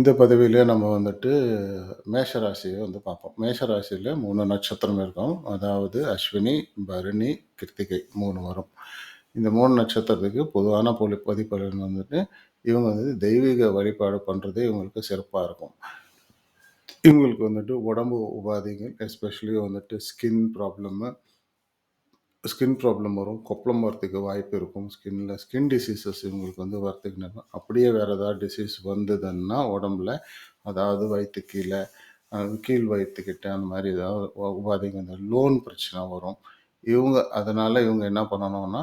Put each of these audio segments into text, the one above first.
இந்த பதிவிலே நம்ம வந்துட்டு மேஷ ராசிய வந்து பார்ப்போம். மேஷ ராசியில 3 நட்சத்திரம் இருக்கும். அதாவது அஸ்வினி, பரணி, கிருத்திகை 3 வரும். இந்த 3 நட்சத்திரத்துக்கு பொதுவான பதிப்பலன் வந்துட்டு, இவங்க வந்து தெய்வீக வழிபாடு பண்றது இவங்களுக்கு சிறப்பா இருக்கும். இவங்களுக்கு வந்துட்டு உடம்பு உபாதைகள், எஸ்பெஷலி வந்துட்டு ஸ்கின் ப்ராப்ளம் வரும். கொப்பளம் வரதுக்கு வாய்ப்பு இருக்கும். ஸ்கின் டிசீசஸ் இவங்களுக்கு வந்து வரதுக்கு நேரம். அப்படியே வேற ஏதாவது டிசீஸ் வந்ததுன்னா உடம்புல, அதாவது வயித்து கீழ, கீழ் வயித்துக்கிட்ட அந்த மாரி ஏதாவது உபாதைங்க, இந்த லோன் பிரச்சனை வரும். அதனால இவங்க என்ன பண்ணணும்னா,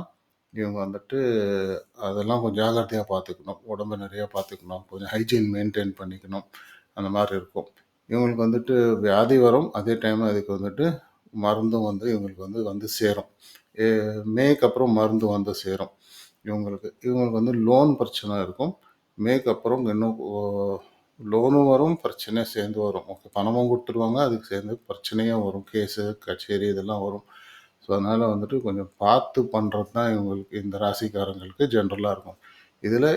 இவங்க வந்துட்டு அதெல்லாம் கொஞ்சம் ஜாக்கிரதையா பார்த்துக்கணும். உடம்ப நிறையா பார்த்துக்கணும். கொஞ்சம் ஹைஜீன் மெயின்டெயின் பண்ணிக்கணும். அந்த மாரி இருக்கும். இவங்களுக்கு வந்துட்டு வியாதி வரும். அதே டைம் அதுக்கு வந்துட்டு மருந்தும் வந்து இவங்களுக்கு வந்து சேரும். எ மேக்கு அப்புறம் மருந்து வந்து சேரும் இவங்களுக்கு. இவங்களுக்கு வந்து லோன் பிரச்சனை இருக்கும். மேக்கு அப்புறம் இன்னும் லோனும் வரும், பிரச்சனையும் சேர்ந்து வரும். ஓகே, பணமும் குடுத்துருவாங்க. அதுக்கு சேர்ந்து பிரச்சனையும் வரும். கேஸு, கச்சேரி இதெல்லாம் வரும். ஸோ, அதனால வந்துட்டு கொஞ்சம் பார்த்து பண்றது தான் இவங்களுக்கு, இந்த ராசிக்காரங்களுக்கு ஜென்ரலா இருக்கும். இதில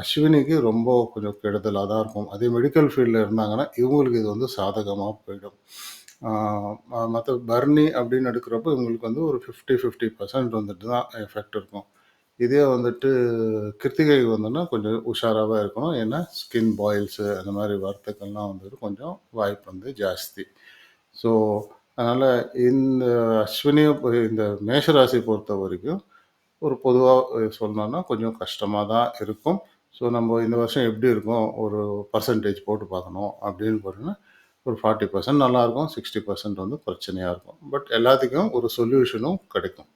அஸ்வினிக்கு ரொம்ப கொஞ்சம் கெடுதலா தான் இருக்கும். அதே மெடிக்கல் ஃபீல்ட்ல இருந்தாங்கன்னா, இவங்களுக்கு இது வந்து சாதகமா போயிடும். மற்ற பரணி அப்படின்னு எடுக்கிறப்போ இவங்களுக்கு வந்து ஒரு 50% வந்துட்டு தான் எஃபெக்ட் இருக்கும். இதே வந்துட்டு கிருத்திகை வந்தோன்னா கொஞ்சம் உஷாராவா இருக்கணும். ஏன்னா ஸ்கின் பாயில்ஸு அந்த மாதிரி வரத்துக்கெல்லாம் வந்துட்டு கொஞ்சம் வாய்ப்பு வந்து ஜாஸ்தி. ஸோ, அதனால் இந்த இந்த மேஷராசி பொறுத்த வரைக்கும் ஒரு பொதுவாக சொல்லணும்னா கொஞ்சம் கஷ்டமாக தான் இருக்கும். ஸோ, நம்ம இந்த வருஷம் எப்படி இருக்கும், ஒரு பர்சன்டேஜ் போட்டு பார்க்கணும் அப்படின்னு பார்த்தீங்கன்னா, ஒரு 40% நல்லாயிருக்கும், 60% வந்து பிரச்சனையாக இருக்கும். பட் எல்லாத்துக்கும் ஒரு சொல்யூஷனும் கிடைக்கும்.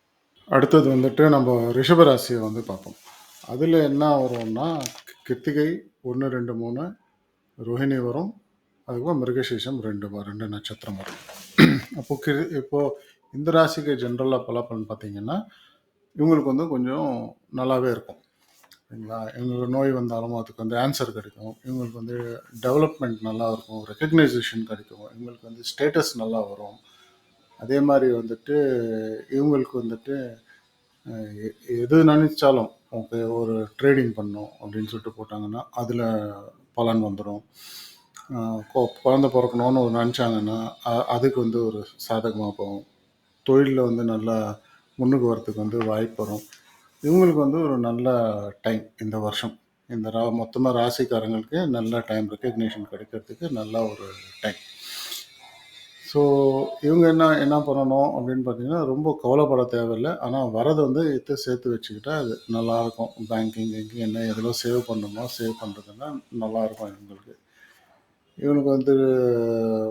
அடுத்தது வந்துட்டு நம்ம ரிஷபராசியை வந்து பார்ப்போம். அதில் என்ன வரும்னா, கிருத்திகை 1, 2, 3, ரோஹிணி வரும். அதுக்கப்புறம் மிருகசீஷம் 2 நட்சத்திரம் வரும். இப்போ இந்த ராசிக்கு ஜென்ரலாக பலப்பலன் பார்த்தீங்கன்னா, இவங்களுக்கு வந்து கொஞ்சம் நல்லாவே இருக்கும். சரிங்களா? இவங்களுக்கு நோய் வந்தாலும் அதுக்கு வந்து ஆன்சர் கிடைக்கும். இவங்களுக்கு வந்து டெவலப்மெண்ட் நல்லா இருக்கும், ரெக்கக்னைசேஷன் கிடைக்கும், இவங்களுக்கு வந்து ஸ்டேட்டஸ் நல்லா வரும். அதே மாதிரி வந்துட்டு இவங்களுக்கு வந்துட்டு எது நினைச்சாலும், ஓகே, ஒரு ட்ரேடிங் பண்ணணும் அப்படின்னு சொல்லிட்டு போட்டாங்கன்னா அதில் பலன் வந்துடும். குழந்தை பிறக்கணும்னு ஒரு நினச்சாங்கன்னா அதுக்கு வந்து ஒரு சாதகமாக போகும். தொழிலில் வந்து நல்லா முன்னுக்கு வரத்துக்கு வந்து வாய்ப்பு வரும். இவங்களுக்கு வந்து ஒரு நல்ல டைம் இந்த வருஷம். இந்த மொத்தமாக ராசிக்காரங்களுக்கு நல்ல டைம், ரெக்கக்னேஷன் கிடைக்கிறதுக்கு நல்ல ஒரு டைம். ஸோ, இவங்க என்ன என்ன பண்ணணும் அப்படின்னு பார்த்தீங்கன்னா, ரொம்ப கவலைப்பட தேவையில்லை. ஆனால் வரது வந்து சேர்த்து வச்சுக்கிட்டா அது நல்லாயிருக்கும். பேங்கிங் என்ன எதில் சேவ் பண்ணணுமோ சேவ் பண்ணுறதுன்னா நல்லாயிருக்கும் இவங்களுக்கு. இவங்களுக்கு வந்து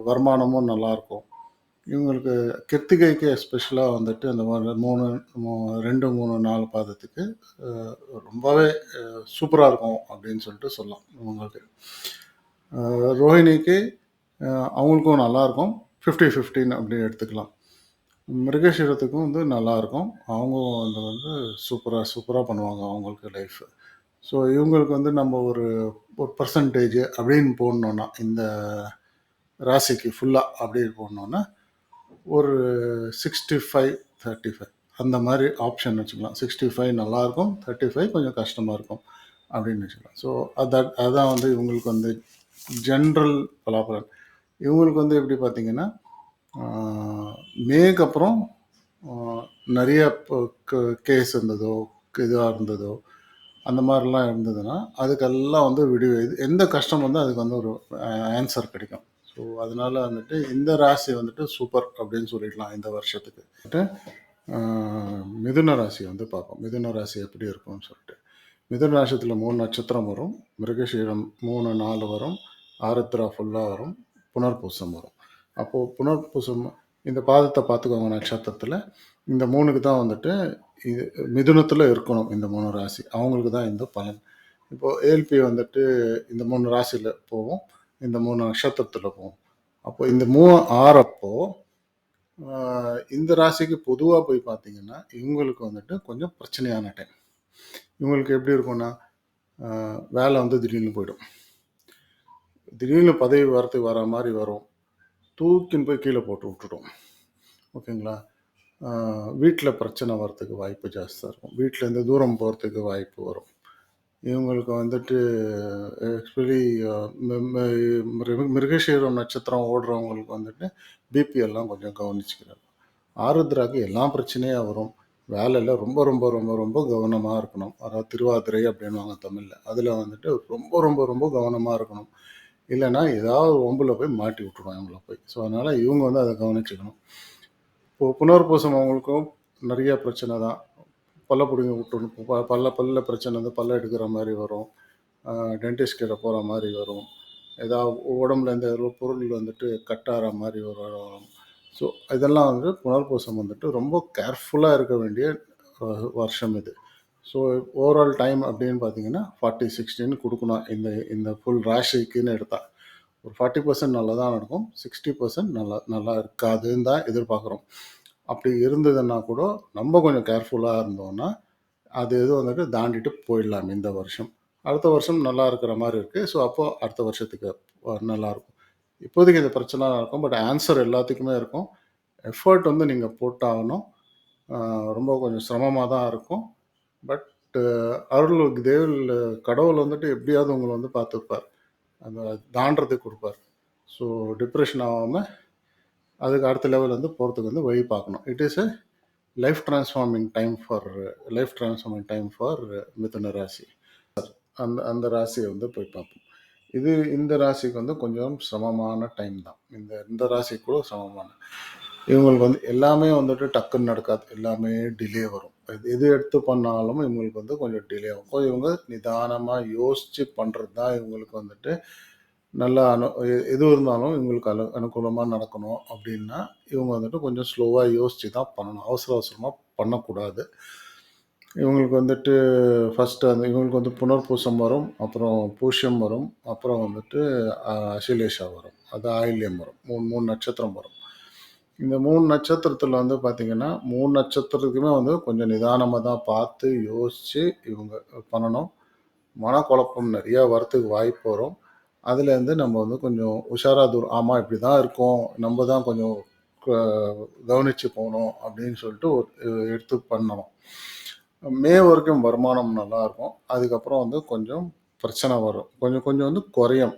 வருமானமும் நல்லாயிருக்கும். இவங்களுக்கு கிருத்திகைக்கு எஸ்பெஷலாக வந்துட்டு அந்த 2, 3, 4 பாதத்துக்கு ரொம்பவே சூப்பராக இருக்கும் அப்படின்னு சொல்லிட்டு சொல்லலாம். இவங்களுக்கு ரோஹிணிக்கு அவங்களுக்கும் நல்லாயிருக்கும். 50-15 அப்படின்னு எடுத்துக்கலாம். மிருகசீரத்துக்கும் வந்து நல்லாயிருக்கும். அவங்க வந்து சூப்பராக பண்ணுவாங்க அவங்களுக்கு லைஃப். ஸோ, இவங்களுக்கு வந்து நம்ம ஒரு பர்சன்டேஜ் அப்படின்னு போடணுன்னா, இந்த ராசிக்கு ஃபுல்லாக அப்படின்னு போடணுன்னா ஒரு 65-35 அந்த மாதிரி ஆப்ஷன் வச்சுக்கலாம். 65 நல்லாயிருக்கும், 35 கொஞ்சம் கஷ்டமாக இருக்கும் அப்படின்னு வச்சுக்கலாம். ஸோ, அதான் வந்து இவங்களுக்கு வந்து ஜென்ரல் பலாபலன். இவங்களுக்கு வந்து எப்படி பார்த்தீங்கன்னா, மேக்கு அப்புறம் நிறைய கேஸ் இருந்ததோ, இதுவாக இருந்ததோ, அந்த மாதிரிலாம் இருந்ததுன்னா அதுக்கெல்லாம் வந்து எந்த கஷ்டம் வந்து அதுக்கு வந்து ஒரு ஆன்சர் கிடைக்கும். ஸோ, அதனால வந்துட்டு இந்த ராசி வந்துட்டு சூப்பர் அப்படின்னு சொல்லிடலாம் இந்த வருஷத்துக்கு. மிதுன ராசி வந்து பார்ப்போம். மிதுன ராசி எப்படி இருக்கும்னு சொல்லிட்டு. மிதுன ராசியத்தில் 3 நட்சத்திரம் வரும். மிருகசீரம் 3, 4 வரும். ஆருத்ரா ஃபுல்லாக வரும். புனர்பூசம் வரும். அப்போது புனர்பூசம் இந்த பாதத்தை பார்த்துக்கோங்க. நட்சத்திரத்தில் இந்த 3க்கு தான் வந்துட்டு இது மிதுனத்தில் இருக்கணும். இந்த 3 ராசி அவங்களுக்கு தான் இந்த பலன். இப்போது ஏஎல்பி வந்துட்டு இந்த 3 ராசியில் போவோம், இந்த 3 நட்சத்திரத்தில் போவோம். அப்போ இந்த 3 ஆறப்போ இந்த ராசிக்கு பொதுவாக போய் பார்த்தீங்கன்னா இவங்களுக்கு வந்துட்டு கொஞ்சம் பிரச்சனையான டைம். இவங்களுக்கு எப்படி இருக்கும்னா, வேலை வந்து திடீர்னு போயிடும். திடீர்னு பதவி வர மாதிரி வரும். தூக்கின்னு போய் கீழே போட்டு விட்டுடும். ஓகேங்களா? வீட்டில் பிரச்சனை வர்றதுக்கு வாய்ப்பு ஜாஸ்தியாக இருக்கும். வீட்டிலேருந்து தூரம் போகிறதுக்கு வாய்ப்பு வரும். இவங்களுக்கு வந்துட்டு ஆக்சுவலி மிருகசீரம் நட்சத்திரம் ஓடுறவங்களுக்கு வந்துட்டு பிபி எல்லாம் கொஞ்சம் கவனிச்சுக்கிறாங்க. ஆருத்ராக்கு எல்லா பிரச்சனையும் வரும். வேலையில ரொம்ப ரொம்ப ரொம்ப ரொம்ப கவனமாக இருக்கணும். அதாவது திருவாதிரை அப்படின்வாங்க தமிழில். அதில் வந்துட்டு ரொம்ப ரொம்ப ரொம்ப கவனமாக இருக்கணும். இல்லைன்னா ஏதாவது ஒம்பில் போய் மாட்டி விட்டுருவோம் இவங்கள போய். ஸோ அதனால் இவங்க வந்து அதை கவனிச்சுக்கணும். இப்போது புனர்பூசம் அவங்களுக்கும் நிறைய பிரச்சனை தான். பல்ல பிடுங்கி விட்டுணும். பல்ல பிரச்சனை வந்து பல்ல எடுக்கிற மாதிரி வரும். டென்டிஸ்ட் கிட்ட போகிற மாதிரி வரும். ஏதாவது உடம்புல எந்த ஒரு பொருள் வந்துட்டு கட்டாகிற மாதிரி வரும். ஸோ இதெல்லாம் வந்து புனர்பூசம் வந்துட்டு ரொம்ப கேர்ஃபுல்லாக இருக்க வேண்டிய வருஷம் இது. ஸோ ஓவரால் டைம் அப்படின்னு பார்த்தீங்கன்னா 40-60 கொடுக்கணும். இந்த இந்த ஃபுல் ராசிக்குன்னு எடுத்தால் ஒரு 40% நல்லா தான் நடக்கும். 60% நல்லா இருக்காதுன்னு தான் எதிர்பார்க்குறோம். அப்படி இருந்ததுன்னா கூட நம்ம கொஞ்சம் கேர்ஃபுல்லாக இருந்தோம்னா அது எதுவும் வந்துட்டு தாண்டிட்டு போயிடலாம் இந்த வருஷம். அடுத்த வருஷம் நல்லா இருக்கிற மாதிரி இருக்குது. ஸோ அப்போது அடுத்த வருஷத்துக்கு நல்லாயிருக்கும். இப்போதைக்கு இந்த பிரச்சனை இருக்கும். பட் ஆன்சர் எல்லாத்துக்குமே இருக்கும். எஃபர்ட் வந்து நீங்கள் போட்டாகணும். ரொம்ப கொஞ்சம் சிரமமாக தான் இருக்கும். பட் அருள் கடவுள் வந்துட்டு எப்படியாவது உங்களை வந்து பார்த்துப்பார். அந்த தாண்டறதுக்கு கொடுப்பார். ஸோ டிப்ரெஷன் ஆகாமல் அதுக்கு அடுத்த லெவல் வந்து போகிறதுக்கு வந்து வழி பார்க்கணும். It is a life transforming time for மிதுன ராசி. அந்த அந்த ராசியை வந்து போய் பார்ப்போம். இந்த ராசிக்கு வந்து கொஞ்சம் சிரமமான டைம் தான். இந்த ராசி கூட சிரமமான. இவங்களுக்கு வந்து எல்லாமே வந்துட்டு டக்குன்னு நடக்காது. எல்லாமே டிலே வரும். எது எடுத்து பண்ணாலும் இவங்களுக்கு வந்து கொஞ்சம் டிலே ஆகும். இவங்க நிதானமாக யோசித்து பண்ணுறது தான் இவங்களுக்கு வந்துட்டு நல்லா எது இருந்தாலும் இவங்களுக்கு அனுகூலமாக நடக்கணும் அப்படின்னா இவங்க வந்துட்டு கொஞ்சம் ஸ்லோவாக யோசித்து தான் பண்ணணும். அவசர அவசரமாக பண்ணக்கூடாது. இவங்களுக்கு வந்துட்டு ஃபஸ்ட்டு இவங்களுக்கு வந்து புனர்பூசம் வரும், அப்புறம் பூஷ்யம் வரும், அப்புறம் வந்துட்டு அசிலேஷா வரும், அது ஆயில்யம் வரும். மூணு நட்சத்திரம் வரும். இந்த 3 நட்சத்திரத்தில் வந்து பார்த்திங்கன்னா 3 நட்சத்திரத்துக்குமே வந்து கொஞ்சம் நிதானமாக தான் பார்த்து யோசித்து இவங்க பண்ணணும். மனக்குழப்பம் நிறையா வரத்துக்கு வாய்ப்பு வரும். அதுலேருந்து நம்ம வந்து கொஞ்சம் உஷாராக ஆமாம் இப்படி தான் இருக்கும், நம்ம தான் கொஞ்சம் கவனித்து போகணும் அப்படின்னு சொல்லிட்டு எடுத்து பண்ணணும். மே வரைக்கும் வருமானம் நல்லாயிருக்கும். அதுக்கப்புறம் வந்து கொஞ்சம் பிரச்சனை வரும். கொஞ்சம் கொஞ்சம் வந்து குறையும்.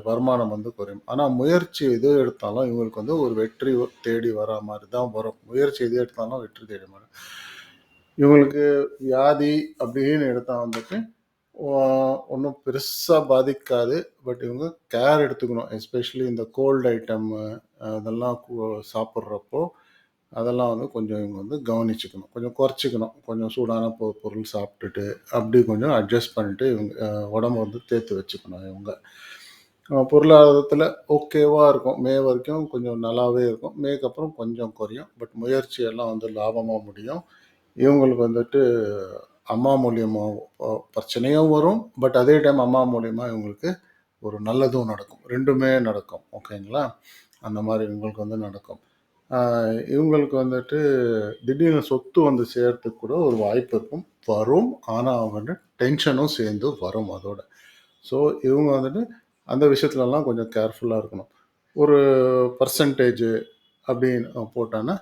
வருமானம் வந்து குறையும். ஆனால் முயற்சி எது எடுத்தாலும் இவங்களுக்கு வந்து ஒரு வெற்றி தேடி வர மாதிரி தான் வரும். முயற்சி எது எடுத்தாலும் வெற்றி தேடி வரும். இவங்களுக்கு வியாதி அப்படின்னு எடுத்தால் வந்துட்டு ஒன்றும் பெருசாக பாதிக்காது. பட் இவங்க கேர் எடுத்துக்கணும். எஸ்பெஷலி இந்த கோல்டு ஐட்டம் அதெல்லாம் சாப்பிட்றப்போ அதெல்லாம் வந்து கொஞ்சம் இவங்க வந்து கவனிச்சுக்கணும். கொஞ்சம் குறைச்சிக்கணும். கொஞ்சம் சூடான பொருள் சாப்பிட்டுட்டு அப்படி கொஞ்சம் அட்ஜஸ்ட் பண்ணிவிட்டு இவங்க உடம்பு வந்து தேர்த்து வச்சுக்கணும். இவங்க பொருளாதாரத்தில் ஓகேவாக இருக்கும். மே வரைக்கும் கொஞ்சம் நல்லாவே இருக்கும். மேக்கு அப்புறம் கொஞ்சம் குறையும். பட் முயற்சியெல்லாம் வந்து லாபமாக முடியும். இவங்களுக்கு வந்துட்டு அம்மா மூலியமாக பிரச்சனையும் வரும். பட் அதே டைம் அம்மா மூலியமாக இவங்களுக்கு ஒரு நல்லதும் நடக்கும். ரெண்டுமே நடக்கும். ஓகேங்களா? அந்த மாதிரி இவங்களுக்கு வந்து நடக்கும். இவங்களுக்கு வந்துட்டு திடீர்னு சொத்து வந்து சேர்றதுக்கு கூட ஒரு வாய்ப்பு இருக்கும். வரும். ஆனால் அவங்க வந்து டென்ஷனும் சேர்ந்து வரும் அதோட. ஸோ இவங்க வந்துட்டு அந்த விஷயத்துலலாம் கொஞ்சம் கேர்ஃபுல்லாக இருக்கணும். ஒரு பர்சன்டேஜ் அப்படின்னு போட்டோன்னா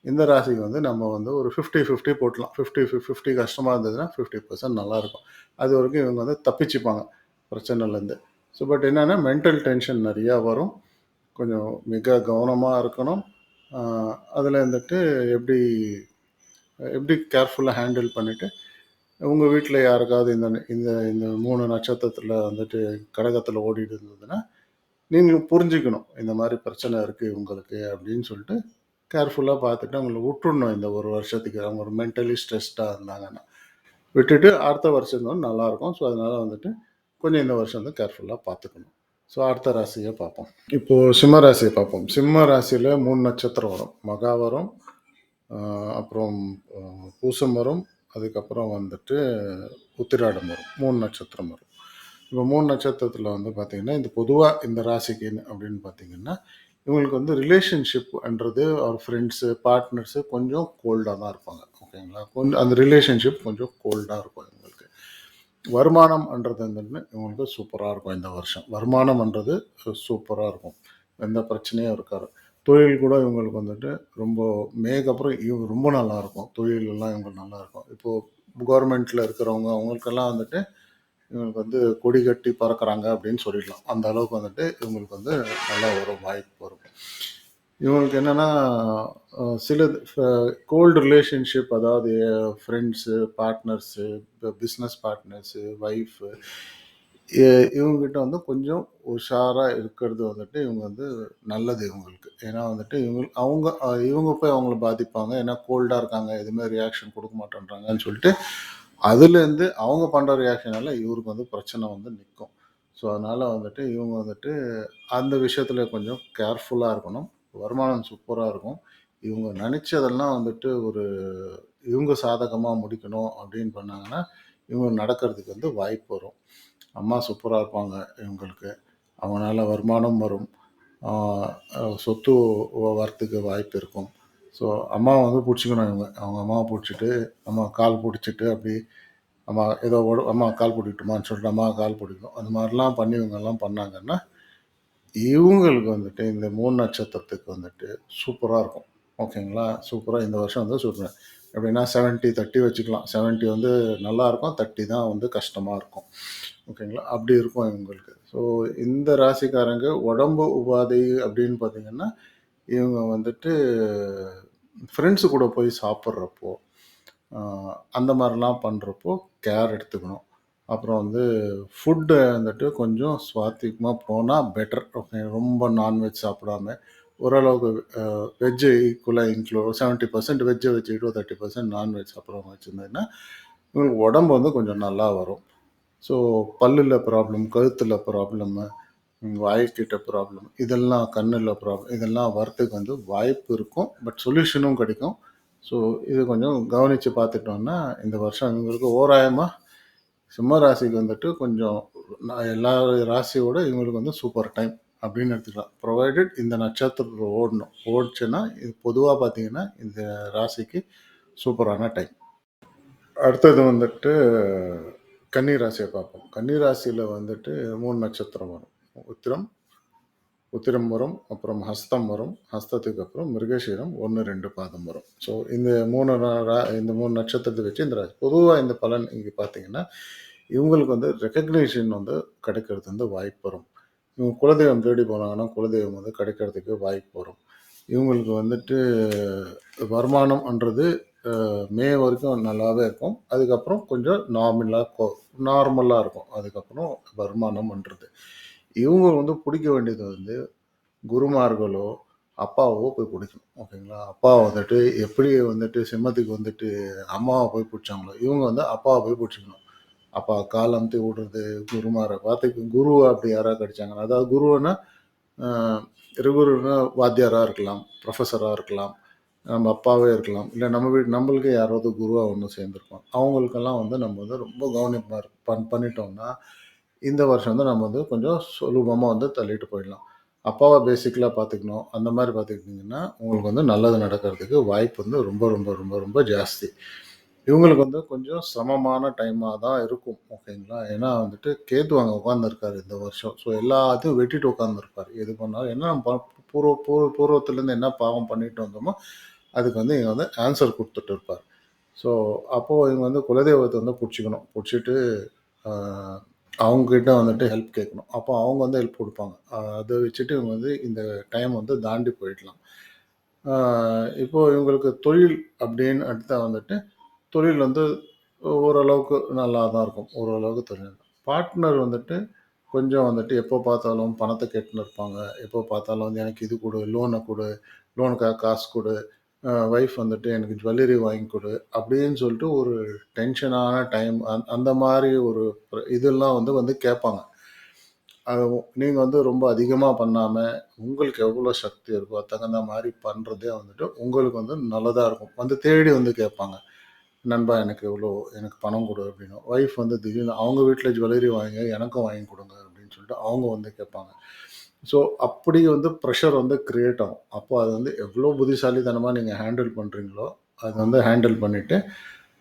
இந்த ராசிக்கு வந்து நம்ம வந்து ஒரு 50-50 போட்டலாம். 50 கஷ்டமாக இருந்ததுன்னா 50% நல்லாயிருக்கும். அது வரைக்கும் இவங்க வந்து தப்பிச்சுப்பாங்க பிரச்சனைலேருந்து. ஸோ பட் என்னென்னா மென்டல் டென்ஷன் நிறையா வரும். கொஞ்சம் மிக கவனமாக இருக்கணும். அதில் வந்துட்டு எப்படி எப்படி கேர்ஃபுல்லாக ஹேண்டில் பண்ணிவிட்டு உங்கள் வீட்டில் யாருக்காவது இந்த இந்த இந்த 3 நட்சத்திரத்தில் வந்துட்டு கடகத்தில் ஓடிட்டு இருந்ததுன்னா நீங்களும் புரிஞ்சுக்கணும். இந்த மாதிரி பிரச்சனை இருக்குது உங்களுக்கு அப்படின்னு சொல்லிட்டு கேர்ஃபுல்லாக பார்த்துட்டு அவங்கள விட்டுடணும். இந்த ஒரு வருஷத்துக்கு அவங்க ஒரு மென்டலி ஸ்ட்ரெஸ்டாக இருந்தாங்கன்னா விட்டுட்டு அடுத்த வருஷம் தான் நல்லாயிருக்கும். ஸோ அதனால் வந்துட்டு கொஞ்சம் இந்த வருஷம் வந்து கேர்ஃபுல்லாக பார்த்துக்கணும். ஸோ அடுத்த ராசியை பார்ப்போம். இப்போது சிம்ம ராசியை பார்ப்போம். சிம்ம ராசியில் 3 நட்சத்திரம் வரும். மகா வரும், அப்புறம் பூசம் வரும், அதுக்கப்புறம் வந்துட்டு உத்திராடம் வரும். 3 நட்சத்திரம் வரும். இப்போ 3 நட்சத்திரத்தில் வந்து பார்த்திங்கன்னா இந்த பொதுவாக இந்த ராசிக்கு அப்படின்னு பார்த்திங்கன்னா இவங்களுக்கு வந்து ரிலேஷன்ஷிப்ன்றது அவர் ஃப்ரெண்ட்ஸு பார்ட்னர்ஸு கொஞ்சம் கோல்டாக தான் இருப்பாங்க. ஓகேங்களா? கொஞ்சம் அந்த ரிலேஷன்ஷிப் கொஞ்சம் கோல்டாக இருக்கும் இவங்களுக்கு. வருமானம்ன்றது வந்துட்டு இவங்களுக்கு சூப்பராக இருக்கும். இந்த வருஷம் வருமானம்ன்றது சூப்பராக இருக்கும். எந்த பிரச்சனையும் இருக்காது. தொழில் கூட இவங்களுக்கு வந்துட்டு ரொம்ப மேக்கப்புறம் இவங்க ரொம்ப நல்லாயிருக்கும். தொழிலெல்லாம் இவங்களுக்கு நல்லாயிருக்கும். இப்போது கவர்மெண்ட்டில் இருக்கிறவங்க அவங்களுக்கெல்லாம் வந்துட்டு இவங்களுக்கு வந்து கொடி கட்டி பறக்குறாங்க அப்படின்னு சொல்லிடலாம். அந்த அளவுக்கு வந்துட்டு இவங்களுக்கு வந்து நல்லா வரும், வாய்ப்பு வரும். இவங்களுக்கு என்னன்னா, சில கோல்டு ரிலேஷன்ஷிப், அதாவது friends, partners, business partners, wife, இவங்ககிட்ட வந்து கொஞ்சம் உஷாரா இருக்கிறது வந்துட்டு இவங்க வந்து நல்லது இவங்களுக்கு. ஏன்னா வந்துட்டு இவங்க போய் அவங்கள பாதிப்பாங்க. ஏன்னா கோல்டா இருக்காங்க, எதுவுமே ரியாக்ஷன் கொடுக்க மாட்டேன்றாங்கன்னு சொல்லிட்டு, அதுலேருந்து அவங்க பண்ற ரியாக்ஷனால இவருக்கு வந்து பிரச்சனை வந்து நிற்கும். ஸோ அதனால வந்துட்டு இவங்க வந்துட்டு அந்த விஷயத்துல கொஞ்சம் கேர்ஃபுல்லா இருக்கணும். வருமானம் சூப்பரா இருக்கும். இவங்க நினைச்சதெல்லாம் வந்துட்டு இவங்க சாதகமா முடிக்கணும் அப்படின்னு பண்ணாங்கன்னா, இவங்க நடக்கிறதுக்கு வந்து வாய்ப்பு வரும். அம்மா சூப்பரா இருப்பாங்க இவங்களுக்கு. அவங்கனால வருமானம் வரும். ஆ, சொத்து வரத்துக்கு வாய்ப்பு இருக்கும். ஸோ அம்மாவை வந்து பிடிச்சிக்கணும் இவங்க. அவங்க அம்மாவை பிடிச்சிட்டு, அம்மா கால் பிடிச்சிட்டு அப்படி அம்மா ஏதோ அம்மா கால் பிடிக்கட்டுமான்னு சொல்லிட்டு அம்மா கால் பிடிக்கணும். அந்த மாதிரிலாம் பண்ணி இவங்கெல்லாம் பண்ணாங்கன்னா, இவங்களுக்கு வந்துட்டு இந்த 3 நட்சத்திரத்துக்கு வந்துட்டு சூப்பரா இருக்கும். ஓகேங்களா? சூப்பரா இந்த வருஷம் வந்து சூப்பரா எப்படின்னா 70, 30 வச்சுக்கலாம். 70 வந்து நல்லா இருக்கும். 30 தான் வந்து கஷ்டமா இருக்கும். ஓகேங்களா? அப்படி இருக்கும் இவங்களுக்கு. ஸோ இந்த ராசிக்காரங்க உடம்பு உபாதை அப்படின்னு பார்த்தீங்கன்னா, இவங்க வந்துட்டு ஃப்ரெண்ட்ஸு கூட போய் சாப்பிட்றப்போ, அந்த மாதிரிலாம் பண்ணுறப்போ கேர் எடுத்துக்கணும். அப்புறம் வந்து ஃபுட்டு வந்துட்டு கொஞ்சம் சாத்விகமா போனா பெட்டர். ஓகே. ரொம்ப நான்வெஜ் சாப்பிடாம, ஓரளவுக்கு வெஜ்ஜு ஈக்குவலா 70% வெஜ்ஜ வச்சுக்கிட்டு ஒரு 30% நான்வெஜ் சாப்பிடுறவங்க வச்சிருந்தீங்கன்னா, உங்களுக்கு உடம்பு வந்து கொஞ்சம் நல்லா வரும். ஸோ பல்லுல ப்ராப்ளம், கழுத்துல ப்ராப்ளம்மு, வாய்க்கிட்ட ப்ராப்ளம், இதெல்லாம் கண்ணுல ப்ராப்ளம், இதெல்லாம் வரத்துக்கு வந்து வாய்ப்பு இருக்கும். பட் சொல்யூஷனும் கிடைக்கும். ஸோ இது கொஞ்சம் கவனிச்சு பார்த்துட்டோம்னா, இந்த வருஷம் இவங்களுக்கு ஓராயமா சிம்ம ராசிக்கு வந்துட்டு கொஞ்சம் எல்லா ராசியோட இவங்களுக்கு வந்து சூப்பர் டைம் அப்படின்னு எடுத்துக்கலாம். ப்ரொவைடட் இந்த நட்சத்திரத்துல ஓடணும். ஓடுச்சுன்னா இது பொதுவாக பார்த்தீங்கன்னா இந்த ராசிக்கு சூப்பரான டைம். அடுத்தது வந்துட்டு கன்னி ராசியை பார்ப்போம். கன்னி ராசியில் வந்துட்டு 3 நட்சத்திரம் வரும். உத்திரம், உத்திரம் வரும், அப்புறம் ஹஸ்தம் வரும், ஹஸ்தத்துக்கு அப்புறம் மிருகசீரம் 1, 2 பாதம் வரும். ஸோ இந்த 3 நட்சத்திரத்தை வச்சு இந்த ராசி பொதுவாக இந்த பலன் இங்கே பார்த்தீங்கன்னா, இவங்களுக்கு வந்து ரெக்கக்னேஷன் வந்து கிடைக்கிறது வந்து வாய்ப்பு வரும். இவங்க குலதெய்வம் தேடி போனாங்கன்னா, குலதெய்வம் வந்து கிடைக்கிறதுக்கு வாய்ப்பு வரும். இவங்களுக்கு வந்துட்டு வருமானம்ன்றது மே வரைக்கும் நல்லாவே இருக்கும். அதுக்கப்புறம் கொஞ்சம் நார்மலா இருக்கும். அதுக்கப்புறம் வருமானம்ன்றது. இவங்க வந்து பிடிக்க வேண்டியது வந்து குருமார்களோ, அப்பாவோ போய் பிடிக்கணும். ஓகேங்களா? அப்பா வந்துட்டு எப்படி வந்துட்டு சிம்மத்துக்கு வந்துட்டு அம்மாவ போய் பிடிச்சாங்களோ, இவங்க வந்து அப்பாவ போய் பிடிச்சுக்கணும். அப்பா கால் அமுத்தி விடுறது, குருமார பார்த்து குரு அப்படி யாராவது கிடைச்சாங்கன்னா, அதாவது குருன்னா அ குருன்னா வாத்தியாரா இருக்கலாம், ப்ரொஃபஸரா இருக்கலாம், நம்ம அப்பாவே இருக்கலாம். இல்ல நம்மளுக்கு யாராவது குருவா ஒண்ணு சேர்ந்திருப்பாங்க. அவங்களுக்கெல்லாம் வந்து நம்ம வந்து ரொம்ப கவனிப்பா பண்ணிட்டோம்னா, இந்த வருஷம் வந்து நம்ம வந்து கொஞ்சம் சுலபமா வந்து தள்ளிட்டு போயிடலாம். அப்பாவ பேசிக்கலா பார்த்துக்கணும். அந்த மாரி பார்த்துக்கிட்டீங்கன்னா, உங்களுக்கு வந்து நல்லது நடக்கிறதுக்கு வாய்ப்பு வந்து ரொம்ப, ரொம்ப, ரொம்ப, ரொம்ப ஜாஸ்தி. இவங்களுக்கு வந்து கொஞ்சம் சிரமமான டைமா தான் இருக்கும். ஓகேங்களா? ஏன்னா வந்துட்டு கேது அங்க உட்கார்ந்திருக்காரு இந்த வருஷம். ஸோ எல்லாத்தையும் வெட்டிட்டு உட்கார்ந்திருப்பாரு. எது பண்ணாலும் ஏன்னா நம்ம பூர்வத்திலேருந்து என்ன பாவம் பண்ணிட்டு வந்தோமோ, அதுக்கு வந்து இங்க வந்து ஆன்சர் குடுத்துட்டு இருப்பார். ஸோ அப்போ இவங்க வந்து குலதெய்வத்த வந்து புடிச்சுக்கணும். புடிச்சிட்டு ஆ அவங்ககிட்ட வந்துட்டு ஹெல்ப் கேட்கணும். அப்போ அவங்க வந்து ஹெல்ப் குடுப்பாங்க. அத வச்சுட்டு இவங்க வந்து இந்த டைம் வந்து தாண்டி போயிடலாம். ஆ இப்போ இவங்களுக்கு தொழில் அப்படின்னு எடுத்தா வந்துட்டு, தொழில் வந்து ஓரளவுக்கு நல்லா தான் இருக்கும். ஓரளவுக்கு தொழில். பார்ட்னர் வந்துட்டு கொஞ்சம் வந்துட்டு எப்போ பார்த்தாலும் பணத்த கேட்டுன்னு இருப்பாங்க. எப்போ பார்த்தாலும் வந்து எனக்கு இது குடு, லோன குடு, லோனுக்காக காசு குடு. ஒய்ஃப் வந்துட்டு எனக்கு ஜுவல்லரி வாங்கி கொடு அப்படின்னு சொல்லிட்டு ஒரு டென்ஷனான டைம் அந்த மாதிரி ஒரு இதெல்லாம் வந்து வந்து கேட்பாங்க. அது நீங்க வந்து ரொம்ப அதிகமா பண்ணாம, உங்களுக்கு எவ்வளோ சக்தி இருக்கோ, அதுக்கு தகுந்த மாரி பண்றதே வந்துட்டு உங்களுக்கு வந்து நல்லதா இருக்கும். வந்து தேடி வந்து கேட்பாங்க. "நண்பா எனக்கு எவ்வளோ எனக்கு பணம் குடு" அப்படின்னு. ஒய்ஃப் வந்து திடீர்னு அவங்க வீட்ல ஜுவல்லரி வாங்கி எனக்கும் வாங்கி குடுங்க அப்படின்னு சொல்லிட்டு அவங்க வந்து கேட்பாங்க. ஸோ அப்படி வந்து ப்ரெஷர் வந்து கிரியேட் ஆகும். அப்போ அது வந்து எவ்வளோ புத்திசாலித்தனமா நீங்க ஹேண்டில் பண்றீங்களோ, அது வந்து ஹேண்டில் பண்ணிட்டு,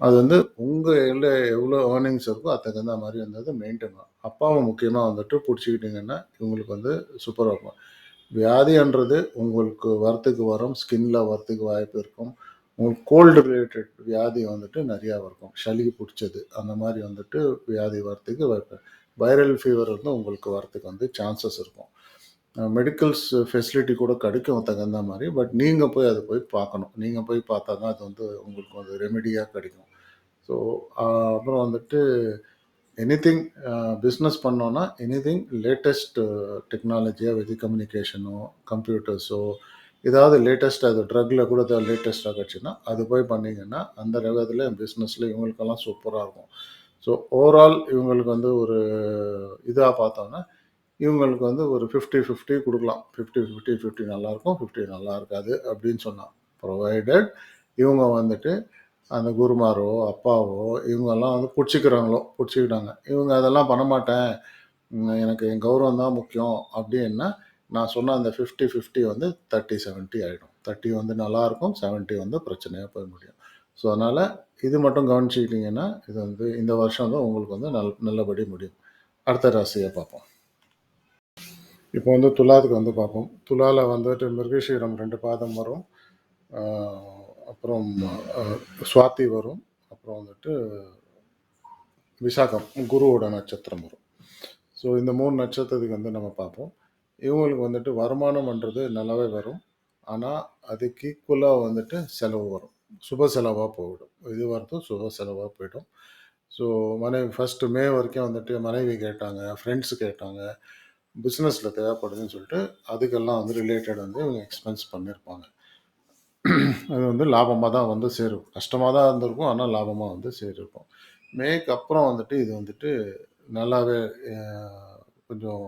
அது வந்து உங்க எவ்வளோ ஏர்னிங்ஸ் இருக்கோ, அதுக்கு தகுந்த மாரி வந்து அது மெயின்டெயின் ஆகும். அப்பாவ முக்கியமா வந்துட்டு புடிச்சுக்கிட்டீங்கன்னா, இவங்களுக்கு வந்து சூப்பரா இருக்கும். வியாதின்றது உங்களுக்கு வரத்துக்கு வரும். ஸ்கின்ல வரத்துக்கு வாய்ப்பு இருக்கும். உங்களுக்கு கோல்டு ரிலேட்டட் வியாதி வந்துட்டு நிறையா இருக்கும். சளி பிடிச்சது அந்த மாதிரி வந்துட்டு வியாதி வரத்துக்கு வைரல் ஃபீவர் வந்து உங்களுக்கு வரத்துக்கு வந்து சான்சஸ் இருக்கும். மெடிக்கல்ஸ் ஃபெசிலிட்டி கூட கிடைக்கும் தகுந்த மாதிரி. பட் நீங்கள் போய் அதை போய் பார்க்கணும். நீங்கள் போய் பார்த்தா தான் அது வந்து உங்களுக்கு வந்து ரெமெடியாக கிடைக்கும். ஸோ அப்புறம் வந்துட்டு எனிதிங் பிஸ்னஸ் பண்ணோன்னா எனிதிங் லேட்டஸ்ட் டெக்னாலஜியாக வித் கம்யூனிகேஷனோ கம்ப்யூட்டர்ஸோ ஏதாவது லேட்டஸ்ட் அது ட்ரக்கில் கூட ஏதாவது லேட்டஸ்ட்டாக கிடச்சுன்னா அது போய் பண்ணிங்கன்னா அந்த ரகத்தில் பிஸ்னஸில் இவங்களுக்கெல்லாம் சூப்பராக இருக்கும். ஸோ ஓவரால் இவங்களுக்கு வந்து ஒரு இதாக பார்த்தோன்னா இவங்களுக்கு வந்து ஒரு 50-50 கொடுக்கலாம். 50-50 நல்லாயிருக்கும், 50 நல்லா இருக்காது அப்படின்னு சொன்னான். ப்ரொவைடட் இவங்க வந்துட்டு அந்த குருமாரோ அப்பாவோ இவங்கெல்லாம் வந்து பிடிச்சிக்கிட்டாங்க. இவங்க அதெல்லாம் பண்ண மாட்டேன், எனக்கு என் கௌரவம் தான் முக்கியம் அப்படின்னா நான் சொன்ன அந்த 50-50 வந்து 30-70 ஆகிடும். 30 வந்து நல்லாயிருக்கும், 70 வந்து பிரச்சனையாக போய் முடியும். ஸோ அதனால் இது மட்டும் கவனிச்சுக்கிட்டிங்கன்னா இது வந்து இந்த வருஷம் தான் உங்களுக்கு வந்து நல்லபடி முடியும். அடுத்த ராசியை பார்ப்போம். இப்போ வந்து துலாத்துக்கு வந்து பார்ப்போம். துலாவில் வந்துட்டு மிருகஷீரம் 2 பாதம் வரும், அப்புறம் சுவாதி வரும், அப்புறம் வந்துட்டு விசாகம் குருவோட நட்சத்திரம் வரும். ஸோ இந்த 3 நட்சத்திரத்துக்கு வந்து நம்ம பார்ப்போம். இவங்களுக்கு வந்துட்டு வருமானம்ன்றது நல்லாவே வரும். ஆனால் அதுக்கு ஈக்குவலாக வந்துட்டு செலவு வரும். சுப செலவாக போயிடும். இது வரதும் சுப செலவாக போயிடும். ஸோ மனைவி ஃபஸ்ட்டு மே வரைக்கும் வந்துட்டு மனைவி கேட்டாங்க, ஃப்ரெண்ட்ஸு கேட்டாங்க, பிஸ்னஸில் தேவைப்படுதுன்னு சொல்லிட்டு அதுக்கெல்லாம் வந்து ரிலேட்டட் வந்து இவங்க எக்ஸ்பென்ஸ் பண்ணியிருப்பாங்க. அது வந்து லாபமாக தான் வந்து சேரும். கஷ்டமாக தான் இருந்திருக்கும், ஆனால் லாபமாக வந்து சேருக்கும். மேக்கு அப்புறம் வந்துட்டு இது வந்துட்டு நல்லாவே கொஞ்சம்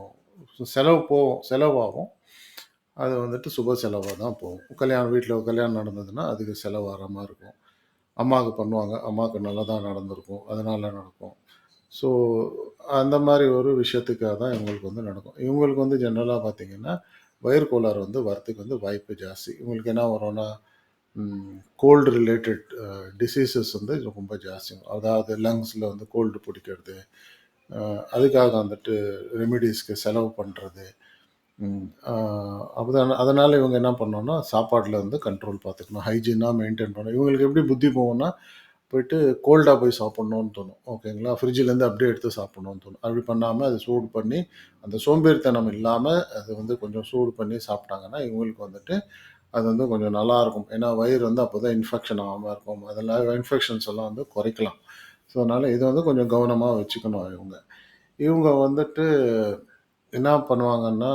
செலவாகும். அது வந்துட்டு சுப செலவாக தான் போகும். வீட்டில் கல்யாணம் நடந்ததுன்னா அதுக்கு செலவாகிற மாதிரி இருக்கும். அம்மாவுக்கு பண்ணுவாங்க, அம்மாவுக்கு நல்லா தான் நடந்திருக்கும், அதனால நடக்கும். ஸோ அந்த மாதிரி ஒரு விஷயத்துக்காக தான் இவங்களுக்கு வந்து நடக்கும். இவங்களுக்கு வந்து ஜென்ரலாக பார்த்தீங்கன்னா வயிறு கோளாறு வந்து வரத்துக்கு வந்து வாய்ப்பு ஜாஸ்தி. இவங்களுக்கு என்ன வரும்னா கோல்டு ரிலேட்டட் டிசீசஸ் வந்து ரொம்ப ஜாஸ்தி. அதாவது லங்ஸில் வந்து கோல்டு பிடிக்கிறது, அதுக்காக வந்துட்டு ரெமிடிஸ்க்கு செலவு பண்ணுறது. அதனால் இவங்க என்ன பண்ணோன்னா சாப்பாட்டில் வந்து கண்ட்ரோல் பார்த்துக்கணும், ஹைஜீனாக மெயின்டைன் பண்ணணும். இவங்களுக்கு எப்படி புத்தி போகும்னா போயிட்டு கோல்டாக போய் சாப்பிட்ணுன்னு தோணும். ஓகேங்களா, ஃப்ரிட்ஜிலேருந்து அப்படியே எடுத்து சாப்பிட்ணுன்னு தோணும். அப்படி பண்ணாமல் அதை சூடு பண்ணி அந்த சோம்பேறித்தனம் இல்லாமல் அது வந்து கொஞ்சம் சூடு பண்ணி சாப்பிட்டாங்கன்னா இவங்களுக்கு வந்துட்டு அது வந்து கொஞ்சம் நல்லாயிருக்கும். ஏன்னா வயிறு வந்து அப்போ தான் இன்ஃபெக்ஷன் ஆகாமல் இருக்கும். அதெல்லாம் இன்ஃபெக்ஷன்ஸ் எல்லாம் வந்து குறைக்கலாம். ஸோ அதனால் இதை வந்து கொஞ்சம் கவனமாக வச்சுக்கணும். இவங்க வந்துட்டு என்ன பண்ணுவாங்கன்னா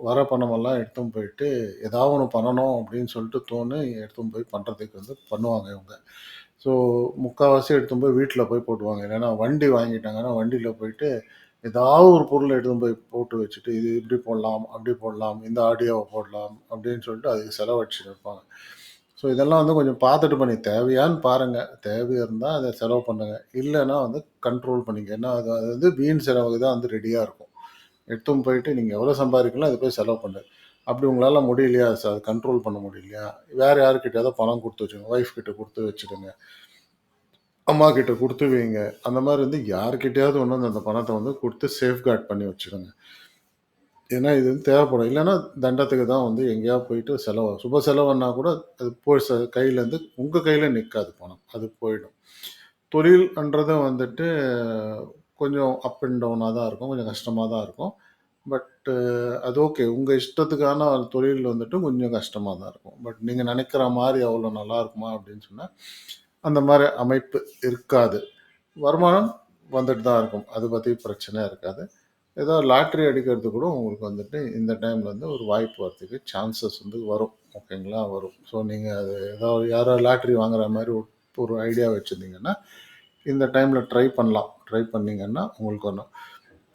வர பணமெல்லாம் எடுத்துன்னு போயிட்டு ஏதாவது ஒன்று பண்ணணும் அப்படின்னு சொல்லிட்டு தோணு எடுத்துன்னு போய் பண்ணுறதுக்கு வந்து பண்ணுவாங்க இவங்க. ஸோ முக்கால்வாசி எடுத்துன்னு போய் வீட்டில் போய் போட்டுவாங்க. இல்லைன்னா வண்டி வாங்கிட்டாங்கன்னா வண்டியில் போயிட்டு ஏதாவது ஒரு பொருளை எடுத்துன்னு போய் போட்டு வச்சுட்டு இது இப்படி போடலாம், அப்படி போடலாம், இந்த ஆடியோவை போடலாம் அப்படின்னு சொல்லிட்டு அதுக்கு செலவழிச்சுட்டு இருப்பாங்க. ஸோ இதெல்லாம் வந்து கொஞ்சம் பார்த்துட்டு பண்ணி தேவையான்னு பாருங்கள். தேவை இருந்தால் அதை செலவு பண்ணுங்க, இல்லைன்னா வந்து கண்ட்ரோல் பண்ணிங்க. ஏன்னா அது அது வந்து வீண் செலவுக்கு தான் வந்து ரெடியாக இருக்கும். எடுத்துன்னு போயிட்டு நீங்கள் எவ்வளோ சம்பாதிக்கலாம் அதை போய் செலவு பண்ணு. அப்படி உங்களால் முடியலையா சார், அது கண்ட்ரோல் பண்ண முடியலையா, வேறு யாருக்கிட்டையாவது பணம் கொடுத்து வச்சுக்கோங்க. ஒய்ஃப் கிட்ட கொடுத்து வச்சுடுங்க, அம்மா கிட்ட கொடுத்து வைங்க. அந்த மாதிரி வந்து யாருக்கிட்டையாவது ஒன்று வந்து அந்த பணத்தை வந்து கொடுத்து சேஃப்கார்ட் பண்ணி வச்சுடுங்க. ஏன்னா இது வந்து தேவைப்படும். இல்லைன்னா தண்டத்துக்கு தான் வந்து எங்கேயாவது போயிட்டு செலவாகும். சுப செலவுன்னா கூட அது போய் கையிலேருந்து உங்கள் கையில் நிற்காது பணம், அது போயிடும். தொழில்ன்றது வந்துட்டு கொஞ்சம் அப் அண்ட் டவுனாக தான் இருக்கும், கொஞ்சம் கஷ்டமாக தான் இருக்கும். பட்டு அது ஓகே, உங்கள் இஷ்டத்துக்கான தொழில் வந்துட்டு கொஞ்சம் கஷ்டமாக தான் இருக்கும். பட் நீங்கள் நினைக்கிற மாதிரி அவ்வளோ நல்லா இருக்குமா அப்படின்னு சொன்னால் அந்த மாதிரி அமைப்பு இருக்காது. வருமானம் வந்துட்டு தான் இருக்கும், அதை பற்றி பிரச்சனை இருக்காது. ஏதோ லாட்ரி அடிக்கிறது கூட உங்களுக்கு வந்துட்டு இந்த டைமில் வந்து ஒரு வாய்ப்பு வரதுக்கு சான்சஸ் வந்து வரும். ஓகேங்களா, வரும். ஸோ நீங்கள் அது ஏதாவது யாரோ லாட்ரி வாங்குற மாதிரி ஒரு ஐடியா வச்சுருந்தீங்கன்னா இந்த டைமில் ட்ரை பண்ணலாம். ட்ரை பண்ணிங்கன்னா உங்களுக்கு ஒன்றும்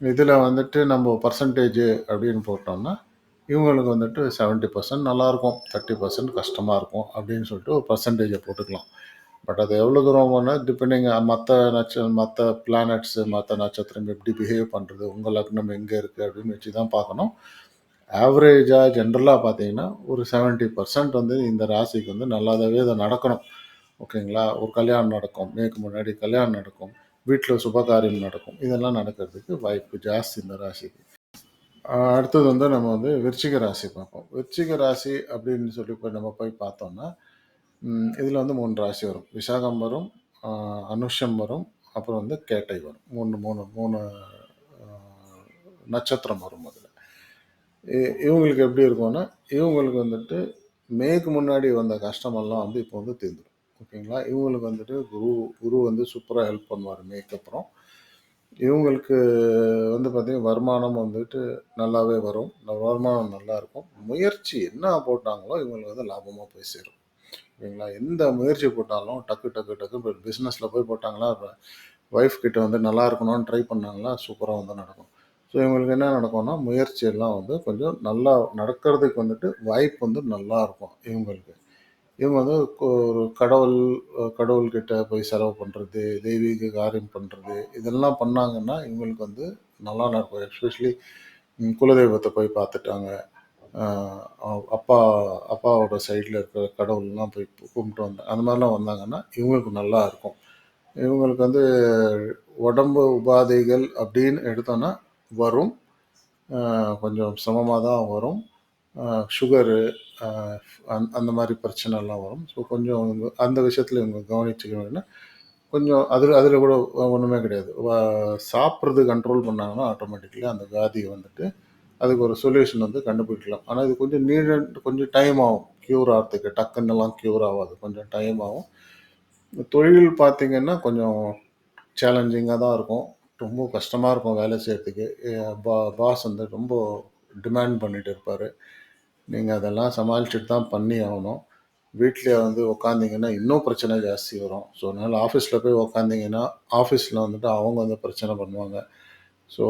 இதில் வந்துட்டு நம்ம பர்சன்டேஜ் அப்படின்னு போட்டோம்னா இவங்களுக்கு வந்துட்டு 70% நல்லாயிருக்கும், 30% கஷ்டமாக இருக்கும் அப்படின்னு சொல்லிட்டு ஒரு பர்சன்டேஜை போட்டுக்கலாம். பட் அது எவ்வளோ தூரம் போனால் டிபெண்டிங் மற்ற பிளானட்ஸு மற்ற நட்சத்திரம் எப்படி பிஹேவ் பண்ணுறது, உங்கள் லக்னம் எங்கே இருக்குது அப்படின்னு வச்சு தான் பார்க்கணும். ஆவரேஜாக ஜென்ரலாக பார்த்தீங்கன்னா ஒரு 70% வந்து இந்த ராசிக்கு வந்து நல்லாவே அதை நடக்கணும். ஓகேங்களா, ஒரு கல்யாணம் நடக்கும், மேற்கு முன்னாடி கல்யாணம் நடக்கும், வீட்டில் சுபகாரியம் நடக்கும், இதெல்லாம் நடக்கிறதுக்கு வாய்ப்பு ஜாஸ்தி இந்த ராசிக்கு. அடுத்தது வந்து நம்ம வந்து விருச்சிக ராசி பார்ப்போம். விருச்சிக ராசி அப்படின்னு சொல்லி இப்போ நம்ம போய் பார்த்தோம்னா இதில் வந்து 3 ராசி வரும். விசாகம் வரும், ஆ, அனுஷம் வரும், அப்புறம் வந்து கேட்டை வரும். 3 3 3 ஆ, நட்சத்திரம் வரும் அதில். இவங்களுக்கு எப்படி இருக்கும்னா, இவங்களுக்கு வந்துட்டு மேக்கு முன்னாடி வந்த கஷ்டமெல்லாம் வந்து இப்போ வந்து தீர்ந்துடும். ஓகேங்களா? இவங்களுக்கு வந்துட்டு குரு குரு வந்து சூப்பரா ஹெல்ப் பண்ணுவார் மேக்கு அப்புறம். இவங்களுக்கு வந்து பார்த்தீங்கன்னா, வருமானம் வந்துட்டு நல்லாவே வரும். வருமானம் நல்லா இருக்கும். முயற்சி என்ன போட்டாங்களோ இவங்களுக்கு வந்து லாபமா போய் சேரும். ஓகேங்களா? எந்த முயற்சி போட்டாலும் டக்கு டக்கு டக்கு இப்போ பிஸ்னஸில் போய் போட்டாங்களா, ஒய்ஃப் கிட்ட வந்து நல்லா இருக்கணும்னு ட்ரை பண்ணாங்களா, சூப்பராக வந்து நடக்கும். ஸோ இவங்களுக்கு என்ன நடக்கும்னா, முயற்சி எல்லாம் வந்து கொஞ்சம் நல்லா நடக்கிறதுக்கு வந்துட்டு வாய்ப்பு வந்து நல்லா இருக்கும் இவங்களுக்கு. இவங்க வந்து ஒரு கடவுள்கிட்ட போய் செலவு பண்ணுறது, தெய்வீக காரியம் பண்ணுறது, இதெல்லாம் பண்ணாங்கன்னா இவங்களுக்கு வந்து நல்லா நடக்கும். எஸ்பெஷலி குலதெய்வத்தை போய் பார்த்துட்டாங்க. அப்பா அப்பாவோட சைடில் இருக்கிற கடவுள்லாம் போய் கும்பிட்டு வந்தாங்க. அந்த மாதிரிலாம் வந்தாங்கன்னா இவங்களுக்கு நல்லா இருக்கும். இவங்களுக்கு வந்து உடம்பு உபாதைகள் அப்படின்னு எடுத்தோன்னா வரும். கொஞ்சம் சிரமமாக தான் வரும். சுகரு, அந்த மாதிரி பிரச்சனைலாம் வரும். ஸோ கொஞ்சம் அந்த விஷயத்தில் இவங்க கவனிச்சுக்க வேண்டியதுன்னா கொஞ்சம் அதில் கூட ஒன்றுமே கிடையாது. சாப்பிட்றது கண்ட்ரோல் பண்ணாங்கன்னா ஆட்டோமேட்டிக்கலி அந்த வியாதியை வந்துட்டு அதுக்கு ஒரு சொல்யூஷன் வந்து கண்டுபிடிக்கலாம். ஆனால் இது கொஞ்சம் கொஞ்சம் டைம் ஆகும் க்யூர் ஆகிறதுக்கு. டக்குன்னெல்லாம் க்யூர் ஆகாது, கொஞ்சம் டைம் ஆகும். தொழில் பார்த்தீங்கன்னா கொஞ்சம் சேலஞ்சிங்காக தான் இருக்கும். ரொம்ப கஷ்டமாக இருக்கும் வேலை செய்கிறதுக்கு. பாஸ் வந்து ரொம்ப டிமாண்ட் பண்ணிட்டு இருப்பார். நீங்கள் அதெல்லாம் சமாளிச்சுட்டு தான் பண்ணி ஆகணும். வீட்டில் வந்து உக்காந்திங்கன்னா இன்னும் பிரச்சனை ஜாஸ்தி வரும். ஸோ அதனால் ஆஃபீஸில் போய் உக்காந்திங்கன்னா ஆஃபீஸில் வந்துட்டு அவங்க வந்து பிரச்சனை பண்ணுவாங்க. ஸோ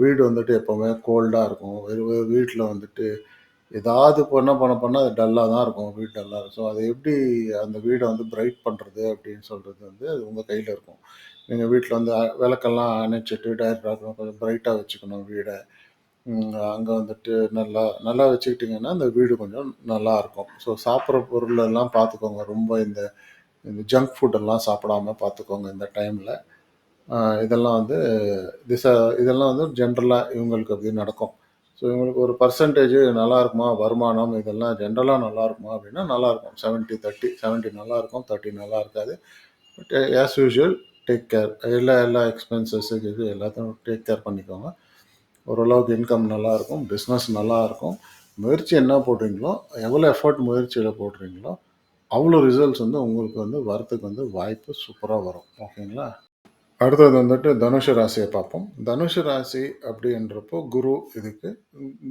வீடு வந்துட்டு எப்போவுமே கோல்டாக இருக்கும். வீட்டில் வந்துட்டு ஏதாவது பண்ண அது டல்லாக தான் இருக்கும். வீடு டல்லாக இருக்கும். ஸோ அதை எப்படி அந்த வீடை வந்து பிரைட் பண்ணுறது அப்படின்னு சொல்கிறது வந்து அது உங்கள் கையில் இருக்கும். நீங்கள் வீட்டில் வந்து விளக்கெல்லாம் அணைச்சிட்டு டைரக்டாக கொஞ்சம் பிரைட்டாக வச்சுக்கணும் வீடை. அங்கே வந்துட்டு நல்லா நல்லா வச்சுக்கிட்டிங்கன்னா அந்த வீடு கொஞ்சம் நல்லா இருக்கும். ஸோ சாப்பிட்ற பொருள் எல்லாம் பார்த்துக்கோங்க. ரொம்ப இந்த இந்த ஜங்க் ஃபுட்டெல்லாம் சாப்பிடாம பார்த்துக்கோங்க இந்த டைமில். இதெல்லாம் வந்து இதெல்லாம் வந்து ஜென்ரலாக இவங்களுக்கு அப்படி நடக்கும். ஸோ இவங்களுக்கு ஒரு பர்சன்டேஜ் நல்லா இருக்குமா, வருமானம் இதெல்லாம் ஜென்ரலாக நல்லா இருக்குமா அப்படின்னா நல்லாயிருக்கும். 70-30, 70 நல்லா இருக்கும், 30 நல்லா இருக்காது. But as usual take care. எல்லா எக்ஸ்பென்சஸ் இது எல்லாத்தையும் டேக் கேர் பண்ணிக்கோங்க. ஓரளவுக்கு இன்கம் நல்லாயிருக்கும், பிஸ்னஸ் நல்லாயிருக்கும். முயற்சி என்ன போடுறீங்களோ, எவ்வளோ எஃபர்ட் முயற்சியில் போடுறீங்களோ அவ்வளோ ரிசல்ட்ஸ் வந்து உங்களுக்கு வந்து வரத்துக்கு வந்து வாய்ப்பு சூப்பராக வரும். ஓகேங்களா? அடுத்தது வந்துட்டு தனுஷ ராசியை பார்ப்போம். தனுஷ ராசி அப்படின்றப்போ குரு இதுக்கு.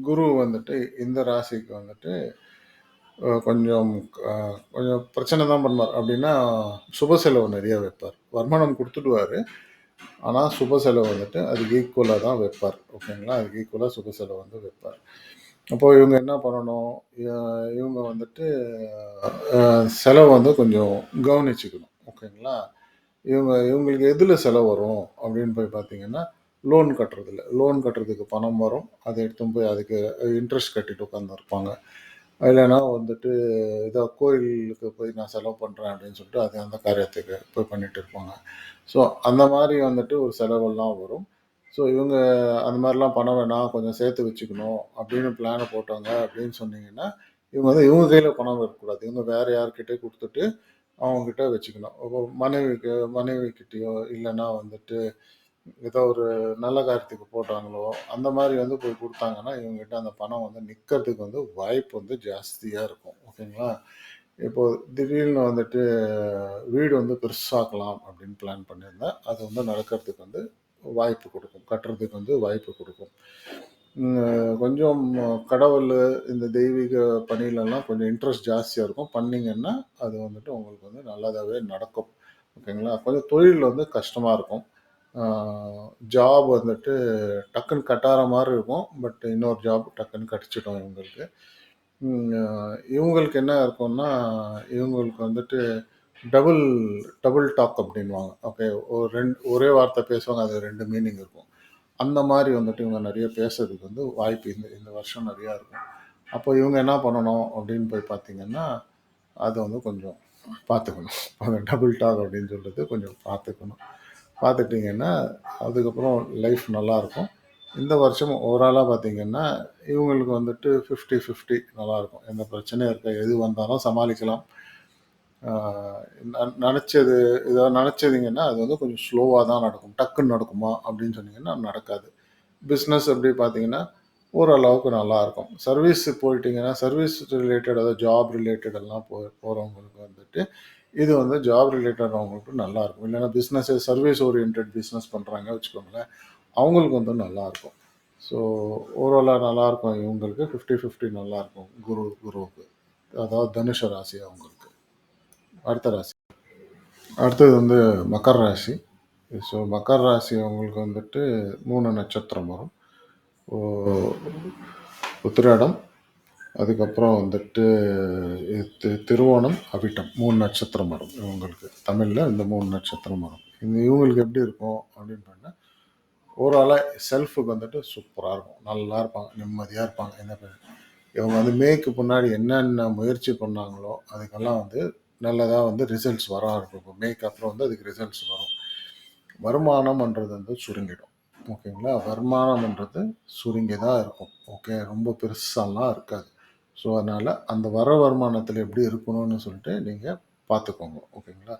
குரு வந்துட்டு இந்த ராசிக்கு வந்துட்டு கொஞ்சம் கொஞ்சம் பிரச்சனை தான் பண்ணுவார். அப்படின்னா சுப செலவு நிறைய வைப்பார். வருமானம் கொடுத்துடுவார். ஆனால் சுப செலவு வந்துட்டு அதுக்கு ஈக்குவலாக தான் வைப்பார். ஓகேங்களா? அதுக்கு ஈக்குவலாக சுப செலவு வந்து வைப்பார். அப்போது இவங்க என்ன பண்ணணும், இவங்க வந்துட்டு செலவு வந்து கொஞ்சம் கவனிச்சுக்கணும். ஓகேங்களா? இவங்களுக்கு எதில் செலவு வரும் அப்படின்னு போய் பார்த்தீங்கன்னா, லோன் கட்டுறதில்ல. லோன் கட்டுறதுக்கு பணம் வரும். அதை எடுத்துன்னு போய் அதுக்கு இன்ட்ரெஸ்ட் கட்டிட்டு உட்காந்துருப்பாங்க. இல்லைன்னா வந்துட்டு ஏதோ கோயிலுக்கு போய் நான் செலவு பண்ணுறேன் அப்படின்னு சொல்லிட்டு அது அந்த காரியத்துக்கு போய் பண்ணிட்டு இருப்பாங்க. ஸோ அந்த மாதிரி வந்துட்டு ஒரு செலவெல்லாம் வரும். ஸோ இவங்க அந்த மாதிரிலாம் பண்ண வேணாம், கொஞ்சம் சேர்த்து வச்சுக்கணும் அப்படின்னு பிளானை போட்டாங்க அப்படின்னு சொன்னீங்கன்னா, இவங்க வந்து இவங்க கையில் பணம் இருக்கக்கூடாது. இவங்க வேறு யார்கிட்டயே கொடுத்துட்டு அவங்ககிட்ட வச்சுக்கணும். மனைவிக்கிட்டேயோ இல்லைன்னா வந்துட்டு ஏதோ ஒரு நல்ல காரியத்துக்கு போடுறாங்களோ அந்த மாதிரி வந்து போய் கொடுத்தாங்கன்னா இவங்ககிட்ட அந்த பணம் வந்து நிற்கிறதுக்கு வந்து வாய்ப்பு வந்து ஜாஸ்தியாக இருக்கும். ஓகேங்களா? இப்போ திடீர்னு வந்துட்டு வீடு வந்து பெருசாக்கலாம் அப்படின்னு பிளான் பண்ணியிருந்தேன். அது வந்து நடக்கிறதுக்கு வந்து வாய்ப்பு கொடுக்கும். கட்டுறதுக்கு வந்து வாய்ப்பு கொடுக்கும். கொஞ்சம் கடவுள் இந்த தெய்வீக பணியிலலாம் கொஞ்சம் இன்ட்ரெஸ்ட் ஜாஸ்தியாக இருக்கும். பண்ணிங்கன்னா அது வந்துட்டு உங்களுக்கு வந்து நல்லதாகவே நடக்கும். ஓகேங்களா? கொஞ்சம் தொழில் வந்து கஷ்டமாக இருக்கும். ஜாப் வந்துட்டு டக்குன்னு கட்டார மாதிரி இருக்கும். பட் இன்னொரு ஜாப் டக்குன்னு கிடச்சிடும் இவங்களுக்கு. இவங்களுக்கு என்ன இருக்கும்னா, இவங்களுக்கு வந்துட்டு டபுள் டபுள் டாக் அப்படின்வாங்க. ஓகே. ஒரே வார்த்தை பேசுவாங்க. அது 2 மீனிங் இருக்கும். அந்த மாதிரி வந்துட்டு இவங்க நிறைய பேசுறதுக்கு வந்து வாய்ப்பு இந்த இந்த வருஷம் நிறையா இருக்கும். அப்போ இவங்க என்ன பண்ணணும் அப்படின்னு போய் பார்த்தீங்கன்னா, அதை வந்து கொஞ்சம் பார்த்துக்கணும். அந்த டபுள் டாக் அப்படின்னு சொல்கிறது கொஞ்சம் பார்த்துக்கணும். பார்த்துட்டிங்கன்னா அதுக்கப்புறம் லைஃப் நல்லாயிருக்கும். இந்த வருஷம் ஓவராலாக பார்த்தீங்கன்னா இவங்களுக்கு வந்துட்டு 50-50 நல்லாயிருக்கும். எந்த பிரச்சனையும் இருக்காது. எது வந்தாலும் சமாளிக்கலாம். நினச்சது ஏதோ நினச்சதிங்கன்னா அது வந்து கொஞ்சம் ஸ்லோவாக தான் நடக்கும். டக்குன்னு நடக்குமா அப்படின்னு சொன்னீங்கன்னா நடக்காது. பிஸ்னஸ் எப்படி பார்த்தீங்கன்னா ஓரளவுக்கு நல்லாயிருக்கும். சர்வீஸ் போயிட்டீங்கன்னா சர்வீஸ் ரிலேட்டட் அதாவது ஜாப் ரிலேட்டட் எல்லாம் போகிறவங்களுக்கு வந்துட்டு இது வந்து ஜாப் ரிலேட்டட் அவங்களுக்கு நல்லாயிருக்கும். இல்லைன்னா பிஸ்னஸ் சர்வீஸ் ஓரியன்ட் பிஸ்னஸ் பண்ணுறாங்க வச்சுக்கோங்களேன், அவங்களுக்கு வந்து நல்லாயிருக்கும். ஸோ ஓவராலாக நல்லாயிருக்கும். இவங்களுக்கு 50-50 நல்லாயிருக்கும் குருவுக்கு. அதாவது தனுஷ ராசி அவங்களுக்கு. அடுத்த ராசி. அடுத்தது வந்து மகர ராசி. ஸோ மகர ராசி அவங்களுக்கு வந்துட்டு 3 நட்சத்திரம் வரும். உத்திராடம், அதுக்கப்புறம் வந்துட்டு திருவோணம், அவிட்டம் 3 நட்சத்திரம் வரும் இவங்களுக்கு. தமிழில் இந்த 3 நட்சத்திரம் வரும். இவங்களுக்கு எப்படி இருக்கும் அப்படின்னு பார்த்தா ஓவராலாக செல்ஃபுக்கு வந்துட்டு சூப்பராக இருக்கும். நல்லா இருப்பாங்க, நிம்மதியாக இருப்பாங்க. இவங்க வந்து மேக்கு முன்னாடி என்னென்ன முயற்சி பண்ணாங்களோ அதுக்கெல்லாம் வந்து நல்லதாக வந்து ரிசல்ட்ஸ் வர ஆரம்பிக்கும். இப்போ மேக்கு அப்புறம் வந்து அதுக்கு ரிசல்ட்ஸ் வரும். வருமானம்ன்றது வந்து சுருங்கிடும். ஓகேங்களா? வருமானம்ன்றது சுருங்கி தான் இருக்கும். ஓகே, ரொம்ப பெருசாலாம் இருக்காது. ஸோ அதனால் அந்த வருமானத்தில் எப்படி இருக்கணும்னு சொல்லிட்டு நீங்கள் பார்த்துக்கோங்க. ஓகேங்களா?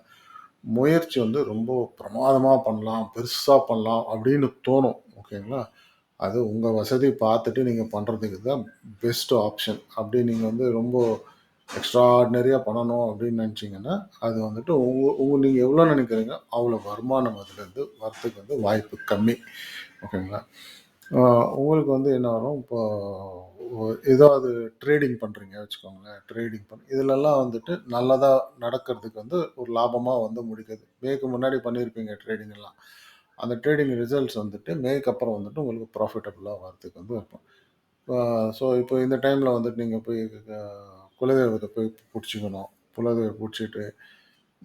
முயற்சி வந்து ரொம்ப பிரமாதமாக பண்ணலாம், பெருசாக பண்ணலாம் அப்படின்னு தோணும். ஓகேங்களா? அது உங்கள் வசதி பார்த்துட்டு நீங்கள் பண்ணுறதுக்கு தான் பெஸ்ட் ஆப்ஷன். அப்படி நீங்கள் வந்து ரொம்ப எக்ஸ்ட்ராடினரியாக பண்ணணும் அப்படின்னு நினச்சிங்கன்னா அது வந்துட்டு நீங்கள் எவ்வளோ நினைக்கிறீங்க அவ்வளோ வருமானம் அதுலேருந்து வரத்துக்கு வந்து வாய்ப்பு கம்மி. ஓகேங்களா? உங்களுக்கு வந்து என்ன வரும், இப்போ ஏதாவது ட்ரேடிங் பண்ணுறீங்க வச்சுக்கோங்களேன், ட்ரேடிங் இதிலெல்லாம் வந்துட்டு நல்லதாக நடக்கிறதுக்கு வந்து ஒரு லாபமாக வந்து முடிக்குது. மேக்கு முன்னாடி பண்ணியிருப்பீங்க ட்ரேடிங் எல்லாம், அந்த ட்ரேடிங் ரிசல்ட்ஸ் வந்துட்டு மேக்கு அப்புறம் வந்துட்டு உங்களுக்கு ப்ராஃபிட்டபுளாக வரதுக்கு வந்து இருக்கும். ஸோ இப்போ இந்த டைமில் வந்துட்டு நீங்கள் போய் குலதெய்வத்தை போய் பிடிச்சிக்கணும். குலதெய்வம் பிடிச்சிட்டு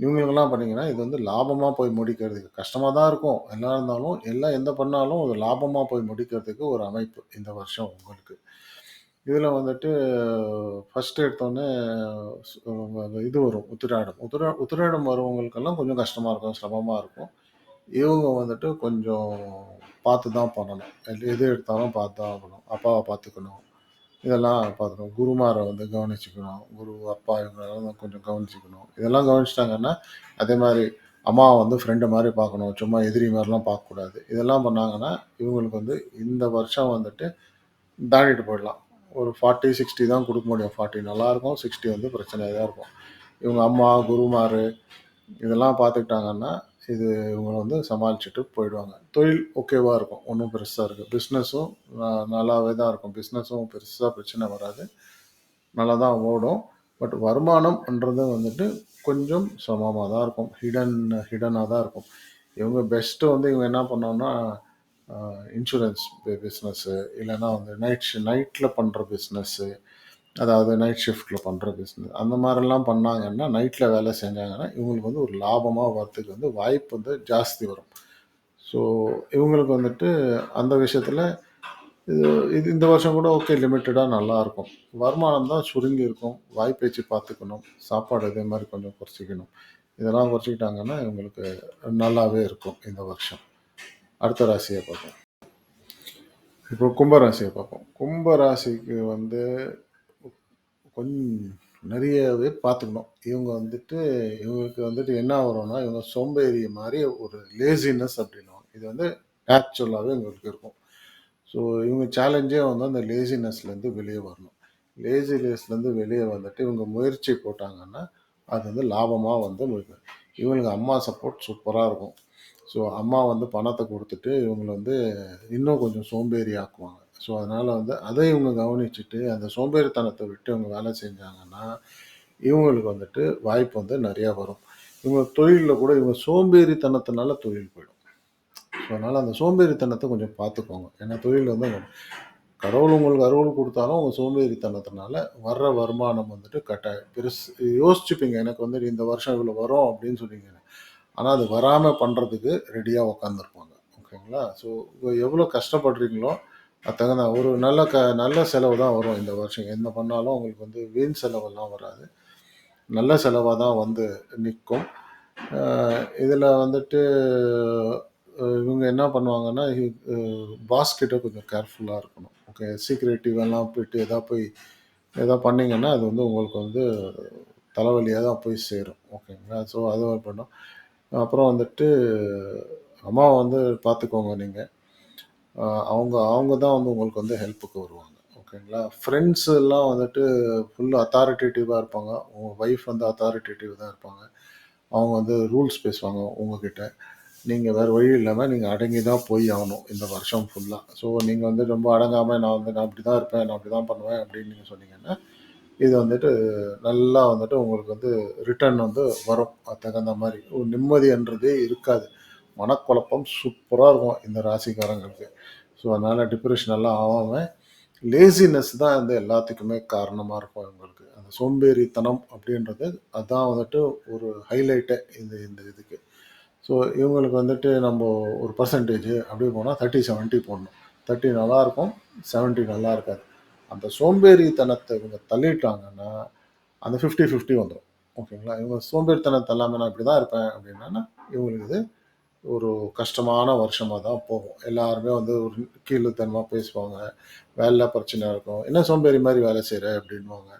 இவங்களுக்கெல்லாம் பண்ணீங்கன்னா இது வந்து லாபமாக போய் முடிக்கிறதுக்கு கஷ்டமாக தான் இருக்கும். எல்லாம் இருந்தாலும் எல்லாம் எந்த பண்ணாலும் அது லாபமாக போய் முடிக்கிறதுக்கு ஒரு அமைப்பு இந்த வருஷம் உங்களுக்கு. இதில் வந்துட்டு ஃபஸ்ட்டு எடுத்தோடனே இது வரும் உத்திராடம். உத்திராடம் வரவங்களுக்கெல்லாம் கொஞ்சம் கஷ்டமாக இருக்கும், சிரமமாக இருக்கும். இவங்க வந்துட்டு கொஞ்சம் பார்த்து தான் பண்ணணும். எது எடுத்தாலும் பார்த்து தான் ஆகணும். அப்பாவை பார்த்துக்கணும், இதெல்லாம் பார்த்துக்கணும். குருமாரை வந்து கவனிச்சுக்கணும். குரு, அப்பா இவங்களெல்லாம் கொஞ்சம் கவனிச்சுக்கணும். இதெல்லாம் கவனிச்சிட்டாங்கன்னா அதே மாதிரி அம்மாவை வந்து ஃப்ரெண்டு மாதிரி பார்க்கணும். சும்மா எதிரி மாதிரிலாம் பார்க்கக்கூடாது. இதெல்லாம் பண்ணாங்கன்னா இவங்களுக்கு வந்து இந்த வருஷம் வந்துட்டு தாண்டிட்டு போயிடலாம். ஒரு 40-60 தான் கொடுக்க முடியும். 40 நல்லாயிருக்கும், 60 வந்து பிரச்சனையாக தான் இருக்கும். இவங்க அம்மா, குருமார் இதெல்லாம் பார்த்துக்கிட்டாங்கன்னா இது இவங்க வந்து சமாளிச்சுட்டு போயிடுவாங்க. தொழில் ஓகேவாக இருக்கும், ஒன்றும் பெருசாக இருக்குது. பிஸ்னஸும் நல்லாவே தான் இருக்கும். பிஸ்னஸும் பெருசாக பிரச்சனை வராது, நல்லா தான் ஓடும். பட் வருமானம்ன்றது வந்துட்டு கொஞ்சம் சிரமமாக தான் இருக்கும். ஹிடனாக தான் இருக்கும். இவங்க பெஸ்ட்டு வந்து இவங்க என்ன பண்ணோன்னா இன்சூரன்ஸ் பிஸ்னஸ்ஸு, இல்லைன்னா வந்து நைட்டில் பண்ணுற பிஸ்னஸ்ஸு, அதாவது நைட் ஷிஃப்ட்டில் பண்ணுற பிஸ்னஸ், அந்த மாதிரிலாம் பண்ணாங்கன்னா நைட்டில் வேலை செஞ்சாங்கன்னா இவங்களுக்கு வந்து ஒரு லாபமாக வரத்துக்கு வந்து வாய்ப்பு வந்து ஜாஸ்தி வரும். ஸோ இவங்களுக்கு வந்துட்டு அந்த விஷயத்தில் இது இது இந்த வருஷம் கூட ஓகே, லிமிட்டடாக நல்லாயிருக்கும். வருமானம் தான் சுருங்கி இருக்கும். வாய்ப்பேச்சு பார்த்துக்கணும், சாப்பாடு இதே மாதிரி கொஞ்சம் குறைச்சிக்கணும். இதெல்லாம் குறைச்சிக்கிட்டாங்கன்னா இவங்களுக்கு நல்லாவே இருக்கும் இந்த வருஷம். அடுத்த ராசியை பார்ப்போம். இப்போ கும்பராசியை பார்ப்போம். கும்பராசிக்கு வந்து கொஞ்சம் நிறையவே பார்த்துக்கணும். இவங்க வந்துட்டு இவங்களுக்கு வந்துட்டு என்ன வரும்னா இவங்க சோம்பேறி மாதிரி ஒரு லேசினஸ் அப்படின்னுவாங்க. இது வந்து நேச்சுரலாகவே இவங்களுக்கு இருக்கும். ஸோ இவங்க சேலஞ்சே வந்து அந்த லேசினஸ்லேருந்து வெளியே வரணும். லேசினஸ்லேருந்து வெளியே வந்துட்டு இவங்க முயற்சி போட்டாங்கன்னா அது வந்து லாபமாக வந்து முடியும். இவங்களுக்கு அம்மா சப்போர்ட் சூப்பராக இருக்கும். ஸோ அம்மா வந்து பணத்தை கொடுத்துட்டு இவங்களை வந்து இன்னும் கொஞ்சம் சோம்பேறி ஆக்குவாங்க. ஸோ அதனால் வந்து அதை இவங்க கவனிச்சுட்டு அந்த சோம்பேறித்தனத்தை விட்டு இவங்க வேலை செஞ்சாங்கன்னா இவங்களுக்கு வந்துட்டு வாய்ப்பு வந்து நிறையா வரும். இவங்க தொழிலில் கூட இவங்க சோம்பேறித்தனத்தினால தொழில் போயிடும். ஸோ அதனால் அந்த சோம்பேறித்தனத்தை கொஞ்சம் பார்த்துக்கோங்க. ஏன்னா தொழில் வந்து கடவுள் உங்களுக்கு அருள் கொடுத்தாலும் உங்கள் சோம்பேறித்தனத்தினால வர்ற வருமானம் வந்துட்டு கட்டாயம் பெருசு யோசிச்சுப்பீங்க. எனக்கு வந்துட்டு இந்த வருஷம் இவ்வளோ வரும் அப்படின்னு சொல்லிங்க. ஆனால் அது வராமல் பண்ணுறதுக்கு ரெடியாக உக்காந்துருப்பாங்க. ஓகேங்களா? ஸோ எவ்வளோ கஷ்டப்படுறீங்களோ அது தகுந்த ஒரு நல்ல செலவு தான் வரும் இந்த வருஷம். என்ன பண்ணாலும் உங்களுக்கு வந்து வீண் செலவெல்லாம் வராது. நல்ல செலவாக தான் வந்து நிற்கும். இதில் வந்துட்டு இவங்க என்ன பண்ணுவாங்கன்னா பாஸ் கிட்ட கொஞ்சம் கேர்ஃபுல்லாக இருக்கணும். ஓகே, சீக்ரெட்டிவ் எல்லாம் போயிட்டு எதாவது பண்ணிங்கன்னா அது வந்து உங்களுக்கு வந்து தலைவலியா தான் போய் சேரும். ஓகேங்களா? ஸோ அது ஒரு பண்ணும். அப்புறம் வந்துட்டு அம்மாவ வந்து பார்த்துக்கோங்க நீங்க. அ அவங்க அவங்க தான் வந்து உங்களுக்கு வந்து ஹெல்ப்புக்கு வருவாங்க. ஓகேங்களா? ஃப்ரெண்ட்ஸ் எல்லாம் வந்துட்டு ஃபுல் அத்தாரிட்டேட்டிவா இருப்பாங்க. உங்க வைஃப் வந்து அத்தாரிட்டேட்டிவ் தான் இருப்பாங்க. அவங்க வந்து ரூல்ஸ் பேசுவாங்க உங்ககிட்ட. நீங்க வேற வழி இல்லாம நீங்க அடங்கி தான் போய் ஆகணும் இந்த வருஷம் ஃபுல்லா. ஸோ நீங்க வந்து ரொம்ப அடங்காம நான் இப்படி தான் இருப்பேன், நான் அப்படி தான் பண்ணுவேன் அப்படின்னு நீங்க சொன்னீங்கன்னா, இது வந்துட்டு நல்லா வந்துட்டு உங்களுக்கு வந்து ரிட்டர்ன் வந்து வரும். அது தகுந்த மாரி. ஒரு நிம்மதின்றதே இருக்காது. மனக்குழப்பம் சூப்பரா இருக்கும் இந்த ராசிக்காரங்களுக்கு. ஸோ அதனால டிப்ரஷன் எல்லாம் ஆவாம, லேசினஸ் தான் வந்து எல்லாத்துக்குமே காரணமா இருக்கும் இவங்களுக்கு. அந்த சோம்பேறித்தனம் அப்படின்றது அதான் வந்துட்டு ஒரு ஹைலைட்டே இந்த இந்த இதுக்கு. ஸோ இவங்களுக்கு வந்துட்டு நம்ம ஒரு பெர்சன்டேஜ் அப்படியே போனால் 30, 70 போடணும். 30 நல்லா இருக்கும், 70 நல்லா இருக்காது. அந்த சோம்பேறித்தனத்தை இவங்க தள்ளிட்டாங்கன்னா அந்த 50-50 வந்துடும். ஓகேங்களா? இவங்க சோம்பேறித்தனம் தள்ளாமல் நான் இப்படி தான் இருப்பேன் அப்படின்னா இவங்களுக்கு இது ஒரு கஷ்டமான வருஷமாக தான் போகும். எல்லாருமே வந்து ஒரு கீழ்த்தனமாக பேசுவாங்க. வேலைல பிரச்சனை இருக்கும். என்ன சோம்பேறி மாதிரி வேலை செய்கிற அப்படின்வாங்க.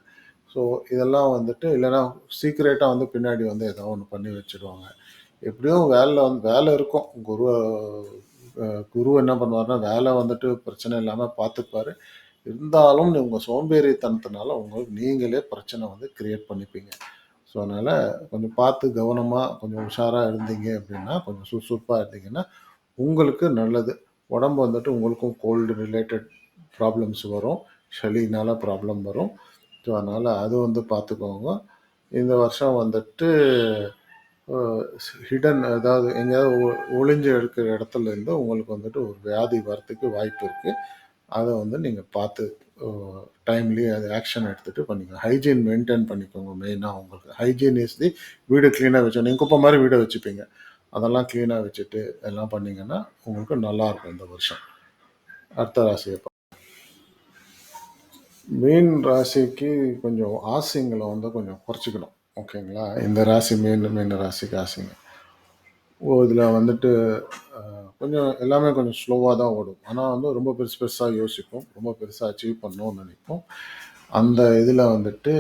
ஸோ இதெல்லாம் வந்துட்டு இல்லைன்னா சீக்ரெட்டாக வந்து பின்னாடி வந்து ஏதோ ஒன்று பண்ணி வச்சுடுவாங்க. எப்படியும் வேலைல வந்து வேலை இருக்கும். குரு என்ன பண்ணுவாருன்னா வேலை வந்துட்டு பிரச்சனை இல்லாமல் பார்த்துப்பாரு. இருந்தாலும் உங்கள் சோம்பேறித்தனத்தினால உங்களுக்கு நீங்களே பிரச்சனை வந்து கிரியேட் பண்ணிப்பீங்க. ஸோ அதனால் கொஞ்சம் பார்த்து கவனமாக கொஞ்சம் உஷாராக இருந்தீங்க அப்படின்னா கொஞ்சம் சுறுசுறுப்பாக இருந்தீங்கன்னா உங்களுக்கு நல்லது. உடம்பு வந்துட்டு உங்களுக்கும் கோல்டு ரிலேட்டட் ப்ராப்ளம்ஸ் வரும். சளினால ப்ராப்ளம் வரும். ஸோ அதனால் அது வந்து பார்த்துக்கோங்க. இந்த வருஷம் வந்துட்டு ஹிடன் அதாவது எங்கேயாவது ஒளிஞ்சு இருக்கிற இடத்துல இருந்து உங்களுக்கு வந்துட்டு ஒரு வியாதி வரத்துக்கு வாய்ப்பு இருக்குது. அதை வந்து நீங்கள் பார்த்து டைம்லி அது ஆக்ஷன் எடுத்துகிட்டு பண்ணிக்கோங்க. ஹைஜீன் மெயின்டைன் பண்ணிக்கோங்க. மெயினாக உங்களுக்கு ஹைஜீன் இஸ் தி வீடு க்ளீனாக வச்சு நீங்கள் குப்பை மாதிரி வீடை வச்சுப்பீங்க. அதெல்லாம் க்ளீனாக வச்சுட்டு எல்லாம் பண்ணிங்கன்னா உங்களுக்கு நல்லாயிருக்கும் இந்த வருஷம். அடுத்த ராசியை மீன் ராசிக்கு கொஞ்சம் ஆசைங்களை வந்து கொஞ்சம் குறைச்சிக்கணும். ஓகேங்களா? இந்த ராசி மீன் ராசிக்கு ஆசைங்க. இதில் வந்துட்டு கொஞ்சம் எல்லாமே கொஞ்சம் ஸ்லோவாக தான் ஓடும். ஆனால் வந்து ரொம்ப பெருசு பெருசாக யோசிப்போம். ரொம்ப பெருசாக அச்சீவ் பண்ணணும்னு நினைப்போம். அந்த இதில் வந்துட்டு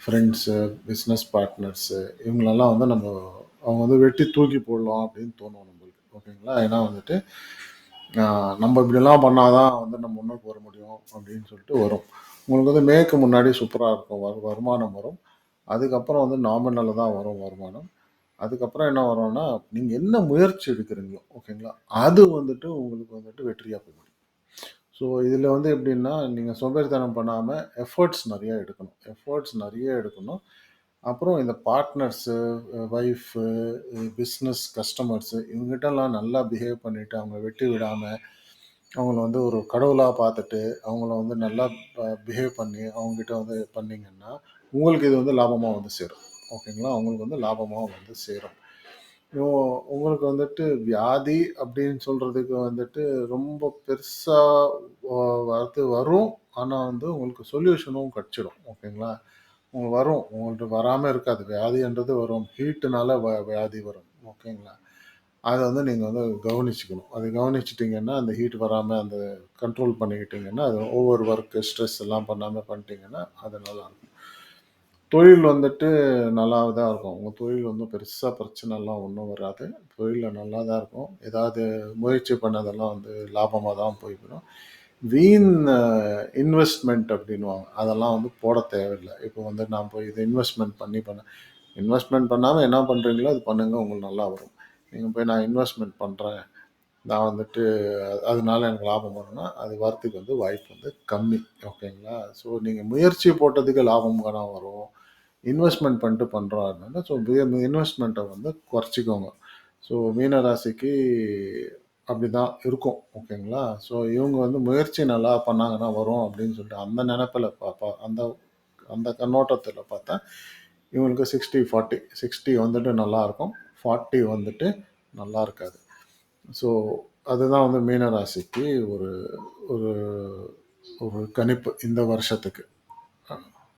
ஃப்ரெண்ட்ஸு, பிஸ்னஸ் பார்ட்னர்ஸு இவங்களெல்லாம் வந்து அவங்க வந்து வெட்டி தூக்கி போடலாம் அப்படின்னு தோணும் நம்மளுக்கு. ஓகேங்களா? ஏன்னா வந்துட்டு நம்ம இப்படிலாம் பண்ணாதான் வந்து நம்ம முன்னோக்கி வர முடியும் அப்படின்னு சொல்லிட்டு வரும். உங்களுக்கு வந்து மேற்கு முன்னாடி சூப்பராக இருக்கும். வருமானம் வரும். அதுக்கப்புறம் வந்து நாமினலில் தான் வரும் வருமானம். அதுக்கப்புறம் என்ன வரும்னா நீங்கள் என்ன முயற்சி எடுக்கிறீங்களோ ஓகேங்களா அது வந்துட்டு உங்களுக்கு வந்துட்டு வெற்றியாக போய் முடியும். ஸோ இதில் வந்து எப்படின்னா நீங்கள் சோம்பேறித்தனம் பண்ணாமல் எஃபர்ட்ஸ் நிறைய எடுக்கணும். அப்புறம் இந்த பார்ட்னர்ஸு, ஒய்ஃபு, பிஸ்னஸ் கஸ்டமர்ஸு இவங்ககிட்டலாம் நல்லா பிஹேவ் பண்ணிவிட்டு அவங்கள வெட்டி விடாமல் அவங்கள வந்து ஒரு கடவுளாக பார்த்துட்டு அவங்கள வந்து நல்லா பிஹேவ் பண்ணி அவங்ககிட்ட வந்து பண்ணிங்கன்னா உங்களுக்கு இது வந்து லாபமாக வந்து சேரும். ஓகேங்களா? அவங்களுக்கு வந்து லாபமாக வந்து சேரும். உங்களுக்கு வந்துட்டு வியாதி அப்படின்னு சொல்றதுக்கு வந்துட்டு ரொம்ப பெருசா வரது வரும். ஆனா வந்து உங்களுக்கு சொல்யூஷனும் கிடைச்சிடும். ஓகேங்களா? உங்களுக்கு வரும். உங்கள்ட்ட வராம இருக்காது. வியாதின்றது வரும். ஹீட்டுனால வியாதி வரும். ஓகேங்களா? அத வந்து நீங்க வந்து கவனிச்சுக்கணும். அது கவனிச்சுட்டீங்கன்னா, அந்த ஹீட் வராம அந்த கண்ட்ரோல் பண்ணிக்கிட்டீங்கன்னா, அது ஓவர் ஒர்க், ஸ்ட்ரெஸ் எல்லாம் பண்ணாம பண்ணிட்டீங்கன்னா, அது நல்லாருக்கும். தொழில் வந்துட்டு நல்லா தான் இருக்கும். உங்க தொழில் வந்து பெருசா பிரச்சனைலாம் ஒண்ணும் வராது. தொழில்ல நல்லா தான் இருக்கும். ஏதாவது முயற்சி பண்ணதெல்லாம் வந்து லாபமா தான் போய்விடும். வீண் இன்வெஸ்ட்மென்ட் அப்படின்னுவாங்க. அதெல்லாம் வந்து போட தேவையில்ல. இப்போ வந்து நான் போய் இத இன்வெஸ்ட்மென்ட் பண்ணாம என்ன பண்றீங்களோ அது பண்ணுங்க. உங்களுக்கு நல்லா வரும். நீங்க போய் நான் இன்வெஸ்ட்மென்ட் பண்றேன். நான் வந்துட்டு அதனால எனக்கு லாபம் வரும்னா, அது வரத்துக்கு வந்து வாய்ப்பு வந்து கம்மி. ஓகேங்களா? ஸோ நீங்க முயற்சி போட்டதுக்கு லாபம் தான வரும். இன்வெஸ்ட்மெண்ட் பண்ணிட்டு பண்ணுறோம் அதனால ஸோ இன்வெஸ்ட்மெண்ட்டை வந்து குறைச்சிக்கோங்க. ஸோ மீன ராசிக்கு அப்படிதான் இருக்கும். ஓகேங்களா? ஸோ இவங்க வந்து முயற்சி நல்லா பண்ணாங்கன்னா வரும் அப்படின்னு சொல்லிட்டு அந்த நினைப்பில் பார்ப்பா அந்த அந்த கண்ணோட்டத்தில் பார்த்தா இவங்களுக்கு 60-40 60 வந்துட்டு நல்லா இருக்கும். 40 வந்துட்டு நல்லா இருக்காது. ஸோ அதுதான் வந்து மீன ராசிக்கு ஒரு ஒரு ஒரு கணிப்பு இந்த வருஷத்துக்கு.